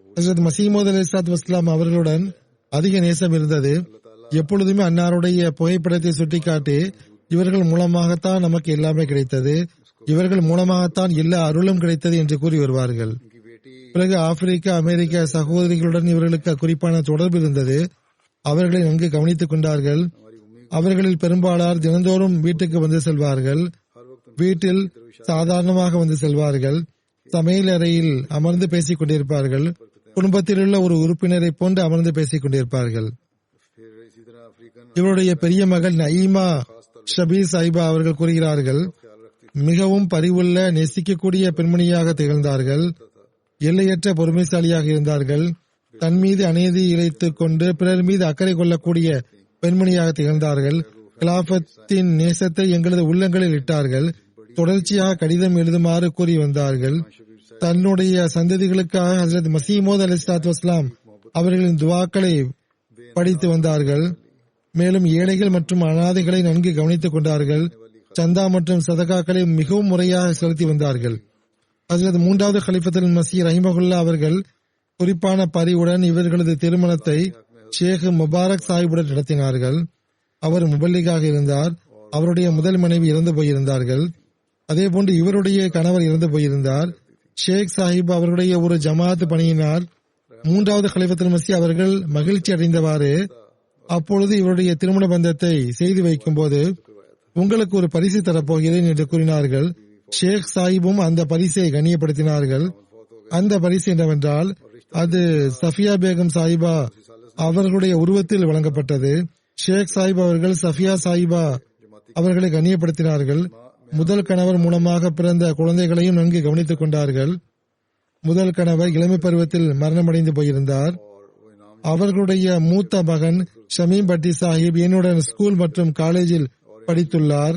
ஹஜ்ரத் மசீமோத் அலைஹிஸ்ஸலாத்து வஸ்ஸலாம் அவர்களுடன் அதிக நேசம் இருந்தது. எப்பொழுதுமே அன்னாருடைய புகைப்படத்தை சுட்டிக்காட்டி இவர்கள் மூலமாகத்தான் நமக்கு எல்லாமே கிடைத்தது, இவர்கள் மூலமாகத்தான் எல்லா அருளும் கிடைத்தது என்று கூறி வருவார்கள். பிறகு ஆப்பிரிக்கா அமெரிக்க சகோதரிகளுடன் இவர்களுக்கு குறிப்பான தொடர்பு இருந்தது. அவர்களை நன்கு கவனித்துக் கொண்டார்கள். அவர்களில் பெரும்பாலார் தினந்தோறும் வீட்டுக்கு வந்து செல்வார்கள். வீட்டில் சாதாரணமாக வந்து செல்வார்கள். சமையல் அறையில் அமர்ந்து பேசிக் கொண்டிருப்பார்கள். குடும்பத்தில் உள்ள ஒரு உறுப்பினரை போன்று அமர்ந்து பேசிக் கொண்டிருப்பார்கள். இவருடைய பெரிய மகள் நயீமா ஷபீர் சாஹிபா அவர்கள் கூறுகிறார்கள், மிகவும் பரிவுள்ள நேசிக்கக்கூடிய பெண்மணியாக திகழ்ந்தார்கள். எல்லையற்ற பொறுமைசாலியாக இருந்தார்கள். தன் மீது அநீதி இழைத்துக் கொண்டு பிறர் மீது அக்கறை கொள்ளக்கூடிய பெண்மணியாக திகழ்ந்தார்கள். கிலாபத்தின் நேசத்தை எங்களது உள்ளங்களில் இட்டார்கள். தொடர்ச்சியாக கடிதம் எழுதுமாறு கூறி வந்தார்கள். தன்னுடைய சந்ததிகளுக்காக ஹஜ்ரத் மசீமோத் அலைஹிஸ்ஸலாத்து வஸ்ஸலாம் அவர்களின் துவாக்களை படித்து வந்தார்கள். மேலும் ஏழைகள் மற்றும் அனாதைகளை நன்கு கவனித்துக் கொண்டார்கள். சந்தா மற்றும் சதகாக்களை மிகவும் முறையாக செலுத்தி வந்தார்கள். ஹஜ்ரத் 3வது கலிஃபத்துல் மஸீஹ் ரஹிமஹுல்லா அவர்கள் குறிப்பான பரிவுடன் இவர்களது திருமணத்தை ஷேக் முபாரக் சாஹிபுடன் நடத்தினார்கள். அவர் முபல்லிகாக இருந்தார். அவருடைய முதல் மனைவி இறந்து போயிருந்தார்கள். அதேபோன்று இவருடைய கணவர் இறந்து போயிருந்தார். ஷேக் சாஹிப் அவர்களுடைய ஒரு ஜமாத் பணியினால் 3வது கலிஃபத்துல் மஸீஹ் அவர்கள் மகிழ்ச்சி அடைந்தவாறு அப்பொழுது இவருடைய திருமண பந்தத்தை செய்து வைக்கும் போது, உங்களுக்கு ஒரு பரிசு தரப்போகிறேன் என்று கூறினார்கள். ஷேக் சாஹிபும் அந்த பரிசை கண்ணியப்படுத்தினார்கள். அந்த பரிசு என்னவென்றால், அது சஃபியா பேகம் சாஹிபா அவர்களுடைய உருவத்தில் வழங்கப்பட்டது. ஷேக் சாஹிப் அவர்கள் சஃபியா சாஹிபா அவர்களை கண்ணியப்படுத்தினார்கள். முதல் கணவர் மூலமாக பிறந்த குழந்தைகளையும் நன்கு கவனித்துக் கொண்டார்கள். முதல் கணவர் இளமை பருவத்தில் மரணமடைந்து போயிருந்தார். அவர்களுடைய மூத்த மகன் ஷமீம் பட்டி சாஹிப் என்னுடன் ஸ்கூல் மற்றும் காலேஜில் படித்துள்ளார்.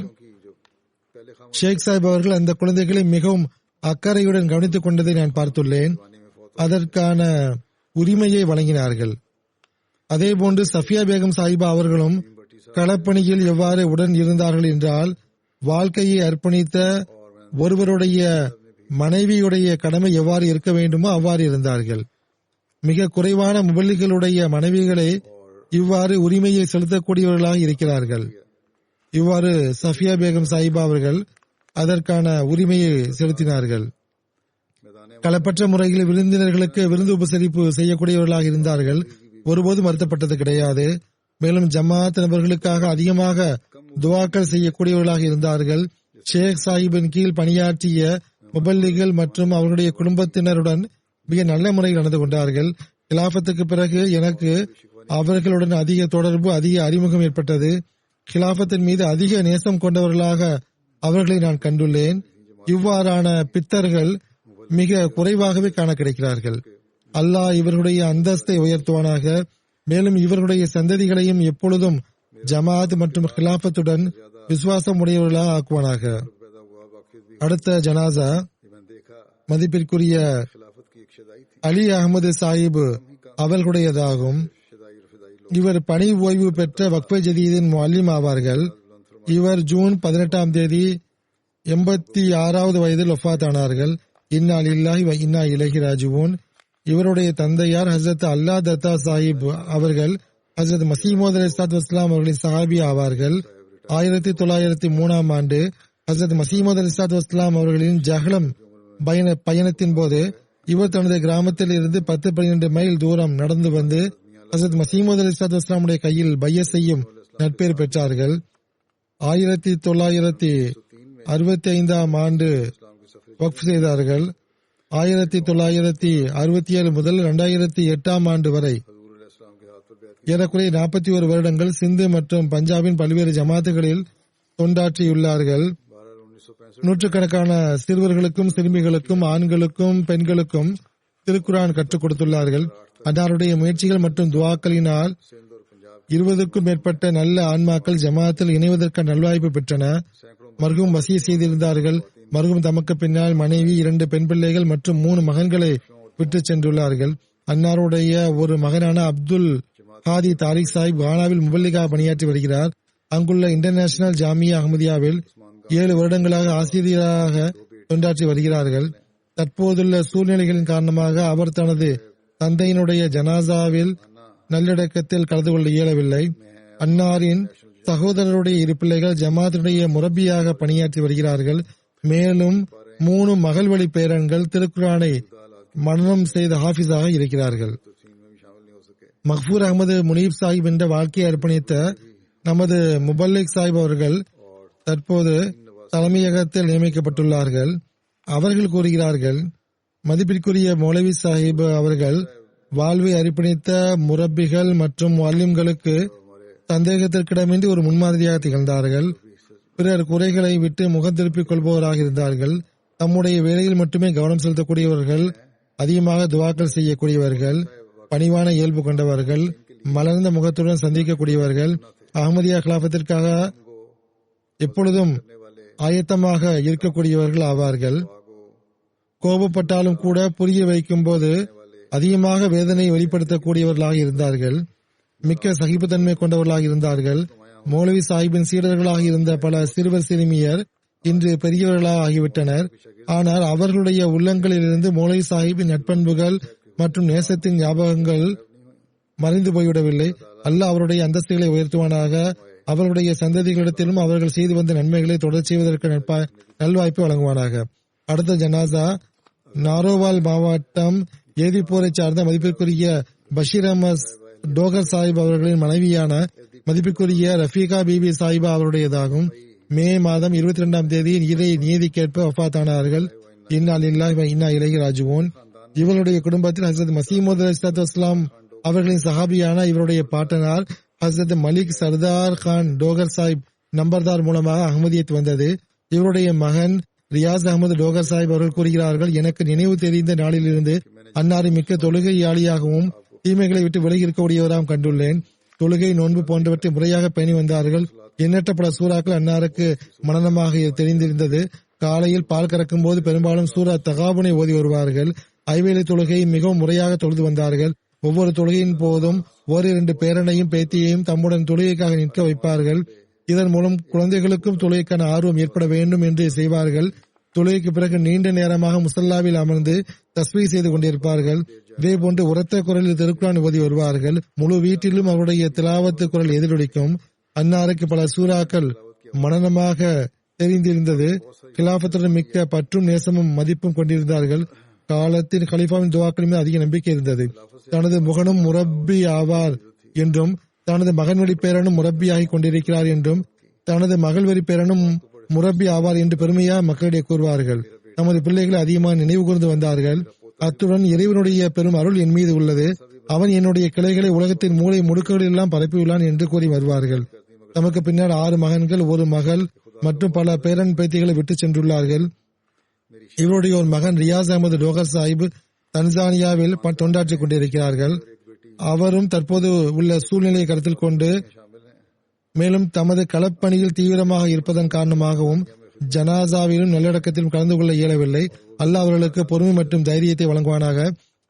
ஷேக் சாஹிப் அவர்கள் அந்த குழந்தைகளை மிகவும் அக்கறையுடன் கவனித்துக் கொண்டதை நான் பார்த்துள்ளேன். அதற்கான உரிமையை வழங்கினார்கள். அதேபோன்று சஃபியா பேகம் சாஹிபா அவர்களும் களப்பணியில் எவ்வாறு உடன் இருந்தார்கள் என்றால், வாழ்க்கையை அர்ப்பணித்த ஒருவருடைய மனைவியுடைய கடமை எவ்வாறு இருக்க வேண்டுமோ அவ்வாறு இருந்தார்கள். மிக குறைவான முபல்லிகளுடைய மனைவிகளே இவ்வாறு உரிமையை செலுத்தக்கூடியவர்களாக இருக்கிறார்கள். இவ்வாறு சஃபியா பேகம் சாஹிபா அவர்கள் அதற்கான உரிமையை செலுத்தினார்கள். களப்பற்ற முறையில் விருந்தினர்களுக்கு விருந்து உபசரிப்பு செய்யக்கூடியவர்களாக இருந்தார்கள். ஒருபோதும் வருத்தப்பட்டது கிடையாது. மேலும் ஜமாத் நபர்களுக்காக அதிகமாக துவாக்கள் செய்யக்கூடியவர்களாக இருந்தார்கள். ஷேக் சாஹிபின் கீழ் பணியாற்றிய முபல்லிகள் மற்றும் அவர்களுடைய குடும்பத்தினருடன் மிக நல்ல முறையில் நடந்து கொண்டார்கள். கிலாபத்துக்கு பிறகு எனக்கு அவர்களுடன் அதிக தொடர்பு, அதிக அறிமுகம் ஏற்பட்டது. கிலாபத்தின் மீது அதிக நேசம் கொண்டவர்களாக அவர்களை நான் கண்டுள்ளேன். இவ்வாறான பித்தர்கள் மிக குறைவாகவே காண கிடைக்கிறார்கள். அல்லாஹ் இவர்களுடைய அந்தஸ்தை உயர்த்துவானாக. மேலும் இவர்களுடைய சந்ததிகளையும் எப்பொழுதும் ஜமாத் மற்றும் கிலாபத்துடன் விசுவாசம் உடையவர்களாக ஆக்குவானாக. அடுத்த ஜனாசா மதிப்பிற்குரிய அலி அகமது சாஹிப் அவர்களுடையதாகும். இவர் பணி ஓய்வு பெற்ற வக்ஃபே ஜதீதின் முஅல்லிம் ஆவார்கள். இவர் ஜூன் 18ஆம் தேதி 86வது வயதில் வஃபாத் ஆனார்கள். இன்னா லில்லாஹி வ இன்னா இலைஹி ராஜிஊன். இவருடைய தந்தையார் ஹஸ்ரத் அல்லா தத்தா சாஹிப் அவர்கள் ஹஸ்ரத் மசீமோத் அலைஹிஸ்ஸலாத்து வஸ்ஸலாம் அவர்களின் சஹாபி ஆவார்கள். 1903ஆம் ஆண்டு ஹஸ்ரத் மசீமோத் அலைஹிஸ்ஸலாத்து வஸ்ஸலாம் அவர்களின் ஜஹலம் பயணத்தின் போது இவர் தனது கிராமத்தில் இருந்து 10-12 மைல் தூரம் நடந்து வந்து ஹஸ்ரத் மசீமோத் அலைஹிஸ்ஸலாத்து வஸ்ஸலாமுடைய கையில் பையத் செய்யும் நட்பேறு பெற்றார்கள். 1965ஆம் ஆண்டு வக்ஃப் செய்தார்கள். 1967 முதல் 2008ஆம் ஆண்டு வரை ஏறக்குறைய 41 வருடங்கள் சிந்து மற்றும் பஞ்சாபின் பல்வேறு ஜமாத்துகளில் தொண்டாற்றியுள்ளார்கள். நூற்றுக்கணக்கான சிறுவர்களுக்கும் சிறுமிகளுக்கும் ஆண்களுக்கும் பெண்களுக்கும் திருக்குரான் கற்றுக் கொடுத்துள்ளார்கள். அன்னாருடைய முயற்சிகள் மற்றும் துவாக்களினால் 20க்கும் மேற்பட்ட நல்ல ஆன்மாக்கள் ஜமாத்தில் இணைவதற்கான நல்வாய்ப்பு பெற்றன. மர்ஹூம் வசிய செய்திருந்தார்கள். மர்ஹூம் தமக்கு பின்னால் மனைவி, 2 பெண் பிள்ளைகள் மற்றும் 3 மகன்களை விட்டு சென்றுள்ளார்கள். அன்னாருடைய ஒரு மகனான அப்துல் ஹாதி தாரிக் சாஹிப் கானாவில் முபல்லிகா பணியாற்றி வருகிறார். அங்குள்ள இன்டர்நேஷனல் ஜாமியா அஹ்மதியாவில் 7 வருடங்களாக ஆசிரியராக தொண்டாற்றி வருகிறார்கள். தற்போதுள்ள சூழ்நிலைகளின் காரணமாக அவர் தனது தந்தையினுடைய ஜனாசாவில் நல்லடக்கத்தில் கலந்து கொள்ள இயலவில்லை. அன்னாரின் சகோதரருடைய 2 பிள்ளைகள் ஜமாத்துடைய முரப்பியாக பணியாற்றி வருகிறார்கள். மேலும் 3 மகள் வழி பேரன்கள் திருக்குரானை மனனம் செய்த ஹாஃபிஸாக இருக்கிறார்கள். மக்ஃபூர் அகமது முனீப் சாஹிப் என்ற வாழ்க்கையை அர்ப்பணித்த நமது முபல்லிக் சாஹிப் அவர்கள் தற்போது தலைமையகத்தில் நியமிக்கப்பட்டுள்ளார்கள். அவர்கள் கூறுகிறார்கள், மதிப்பிற்குரிய மௌலவி சாஹிப் அவர்கள் வாழ்வை அர்ப்பணித்த முரப்பிகள் மற்றும் முஅல்லிம்களுக்கு சந்தேகத்திற்கிடமின்றி ஒரு முன்மாதிரியாக திகழ்ந்தார்கள். பிறர் குறைகளை விட்டு முகம் திருப்பிக் கொள்பவராக இருந்தார்கள். தம்முடைய வேலையில் மட்டுமே கவனம் செலுத்தக்கூடியவர்கள், அதிகமாக துவாக்கள் செய்யக்கூடியவர்கள், பணிவான இயல்பு கொண்டவர்கள், மலர்ந்த முகத்துடன் சந்திக்கக்கூடியவர்கள், அஹ்மதியா கிலாபத்திற்காக எப்பொழுதும் ஆயத்தமாக இருக்கக்கூடியவர்கள் ஆவார்கள். கோபப்பட்டாலும் கூட புரிய வைக்கும் போது அதிகமாக வேதனை வெளிப்படுத்தக்கூடியவர்களாக இருந்தார்கள். மிக்க சகிப்புத்தன்மை கொண்டவர்களாக இருந்தார்கள். மௌலவி சாஹிப்பின் சீடர்களாக இருந்த பல சிறுவர் சிறுமியர் இன்று பெரியவர்களாக ஆகிவிட்டனர். ஆனால் அவர்களுடைய உள்ளங்களிலிருந்து மௌலவி சாஹிப்பின் நட்பண்புகள் மற்றும் நேசத்தின் ஞாபகங்கள் மறைந்து போய்விடவில்லை. அல்லாஹ் அவருடைய அந்தஸ்துகளை உயர்த்துவானாக. அவர்களுடைய சந்ததிகளிடத்திலும் அவர்கள் செய்து வந்த நன்மைகளை தொடர் செய்வதற்கு நல்வாய்ப்பு வழங்குவானாக. அடுத்த ஜனாசா நாரோவால் மாவட்டம் ஏதிப்போரை சார்ந்த மதிப்பிற்குரிய பஷீர் அஹமத் டோகர் சாஹிப் அவர்களின் மனைவியான மதிப்பிற்குரிய ரஃபீகா பிபி சாஹிபா அவருடையதாகும். மே மாதம் 22ஆம் தேதி இறை நீதிக்கேற்ப வஃபாத்தானார்கள். இன்னா லில்லாஹி வ இன்னா இலைஹி ராஜிஊன். இவருடைய குடும்பத்தில் ஹஸ்ரத் மசீமோத் அலைஹிஸ்ஸலாத்து வஸ்ஸலாம் அவர்களின் சஹாபியான இவருடைய பாட்டனார் ஹஸ்ரத் மலிக் சர்தார் கான் டோகர் சாஹிப் நம்பர்தார் மூலமாக அஹ்மதியத் வந்தது. இவருடைய மகன் ரியாஸ் அகமது டோகர் சாஹிப் அவர்கள் கூறுகிறார்கள், எனக்கு நினைவு தெரிந்த நாளிலிருந்து அன்னாரை மிக்க தொழுகையாளியாகவும் தீமைகளை விட்டு விலகி இருக்கக்கூடியவராகவும் கண்டுள்ளேன். தொழுகை, நோன்பு போன்றவற்றை முறையாக பேணி வந்தார்கள். எண்ணற்ற பல சூறாக்கள் அன்னாருக்கு மனனமாக தெரிந்திருந்தது. காலையில் பால் கறக்கும் போது பெரும்பாலும் சூரா தகாபுனை ஓதி வருவார்கள். ஐவேளை தொழுகையை மிகவும் முறையாக தொழுது வந்தார்கள். ஒவ்வொரு தொழுகையின் போதும் ஓரிரண்டு பேரனையும் பேத்தியையும் தம்முடன் தொழுகைக்காக நிற்க வைப்பார்கள். இதன் மூலம் குழந்தைகளுக்கும் தொழுகைக்கான ஆர்வம் ஏற்பட வேண்டும் என்று செய்வார்கள். தொழுகைக்கு பிறகு நீண்ட நேரமாக முசல்லாவில் அமர்ந்து தஸ்பீ செய்து கொண்டிருப்பார்கள். இதேபோன்று உரத்த குரலில் திருக்குரான் ஓதி வருவார்கள். முழு வீட்டிலும் அவருடைய திலாவத்து குரல் எதிரொலிக்கும். அன்னாருக்கு பல சூறாக்கள் மனனமாக தெரிந்திருந்தது. கிலாபத்துடன் மிக்க பற்றும் நேசமும் மதிப்பும் கொண்டிருந்தார்கள். காலத்தின் கலீஃபாவின் துவாக்களின் மீது அதிக நம்பிக்கை இருந்தது. தனது முகனும் முரப்பி ஆவார் என்றும், தனது மகன் வழி பேரனும் முரப்பியாகி கொண்டிருக்கிறார் என்றும், தனது மகள் வழி பேரனும் முரப்பி ஆவார் என்று பெருமையாக மக்களிடையே கூறுவார்கள். நமது பிள்ளைகளை அதிகமாக நினைவு கூர்ந்து வந்தார்கள். அத்துடன் இறைவனுடைய பெரும் அருள் என் மீது உள்ளது. அவன் என்னுடைய கிளைகளை உலகத்தின் மூளை முடுக்குகளில் எல்லாம் பரப்பியுள்ளான் என்று கூறி வருவார்கள். தமக்கு பின்னர் 6 மகன்கள், 1 மகள் மற்றும் பல பேரன் பேத்திகளை விட்டு சென்றுள்ளார்கள். இவருடைய ஒரு மகன் ரியாஸ் அகமது டோகர் சாஹிப் தன்சானியாவில் தொண்டாற்றிக் கொண்டிருக்கிறார்கள். அவரும் தற்போது உள்ள சூழ்நிலையை கருத்தில் கொண்டு மேலும் தமது களப்பணியில் தீவிரமாக இருப்பதன் காரணமாகவும் ஜனாசாவிலும் நல்லடக்கத்திலும் கலந்து கொள்ள இயலவில்லை. அல்லாஹ் அவர்களுக்கு பொறுமை மற்றும் தைரியத்தை வழங்குவானாக.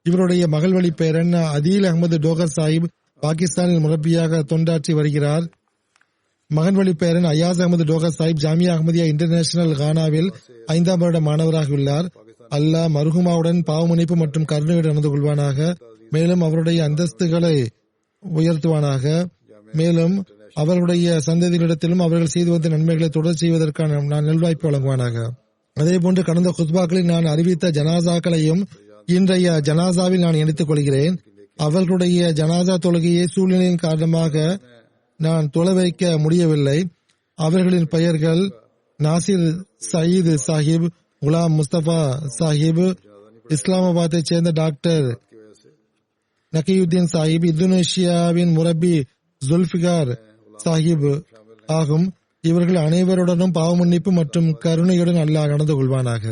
இவருடைய மகள் வழி பேரன் அதீல் அகமது டோகர் சாஹிப் பாகிஸ்தானில் முரப்பியாக தொண்டாற்றி வருகிறார். மகன் வழி பேரன் அயாஸ் அகமது டோகர் சாஹிப் ஜாமியா அஹமதியா இன்டர்நேஷனல் கானாவில் 5ஆம் வருட மாணவராக உள்ளார். அல்லாஹ் மருகுமாவுடன் பாவமன்னிப்பு மற்றும் கருணையுடன் நடந்து கொள்வானாக. மேலும் அவருடைய அந்தஸ்துகளை உயர்த்துவானாக. மேலும் அவர்களுடைய சந்ததிகளிடத்திலும் அவர்கள் செய்து வந்த நன்மைகளை தொடர் செய்வதற்கான நான் நல்வாய்ப்பு வழங்குவானாக. அதேபோன்று கடந்த குத்பாக்களில் நான் அறிவித்த ஜனாசாக்களையும் இன்றைய ஜனாசாவில் நான் இணைத்துக் கொள்கிறேன். அவர்களுடைய ஜனாசா தொழுகையை சூழ்நிலையின் காரணமாக நான் தொலை வைக்க முடியவில்லை. அவர்களின் பெயர்கள் நாசிர் சயீத் சாஹிப், குலாம் முஸ்தபா சாஹிப், இஸ்லாமாபாத்தை சேர்ந்த டாக்டர் நகியுத்தீன் சாஹிப், இந்தோனேஷியாவின் முரப்பி ஜுல்பிகார் சாஹிப் ஆகும். இவர்கள் அனைவருடனும் பாவமன்னிப்பு மற்றும் கருணையுடன் அல்லாஹ் நடந்து கொள்வானாக.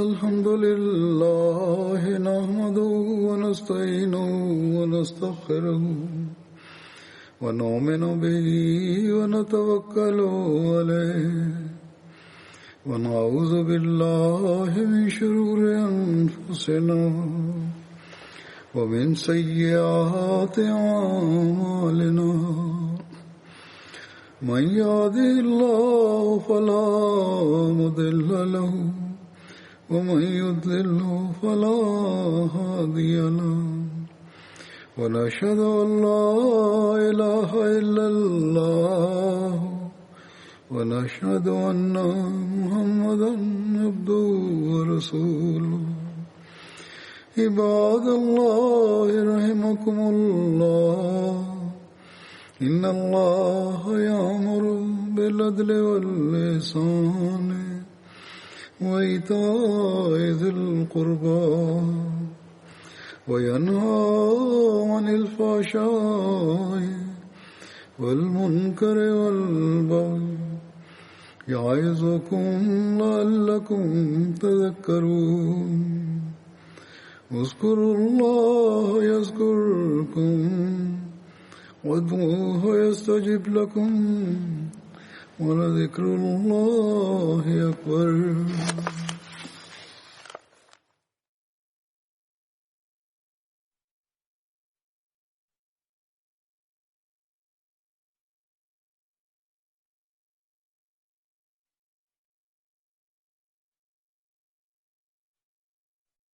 Alhamdulillah nahmaduhu wa nasta'inuhu wa nastaghfiruhu wa nu'minu bihi wa natawakkalu alayhi wa na'udhu billahi min shururi anfusina wa min sayyiati a'malina. من يهده الله فلا مضل له ومن يضلل فلا هادي له ونشهد أن لا إله إلا الله ونشهد أن محمدا عبده ورسوله. عباد الله رحمكم الله إن الله يأمر بالعدل والإحسان وإيتاء ذي القربى وينهى عن الفحشاء والمنكر والبغي يعظكم لعلكم تذكرون. اذكروا الله يذكركم وادعوه يستجب لكم ولذكر الله أكبر.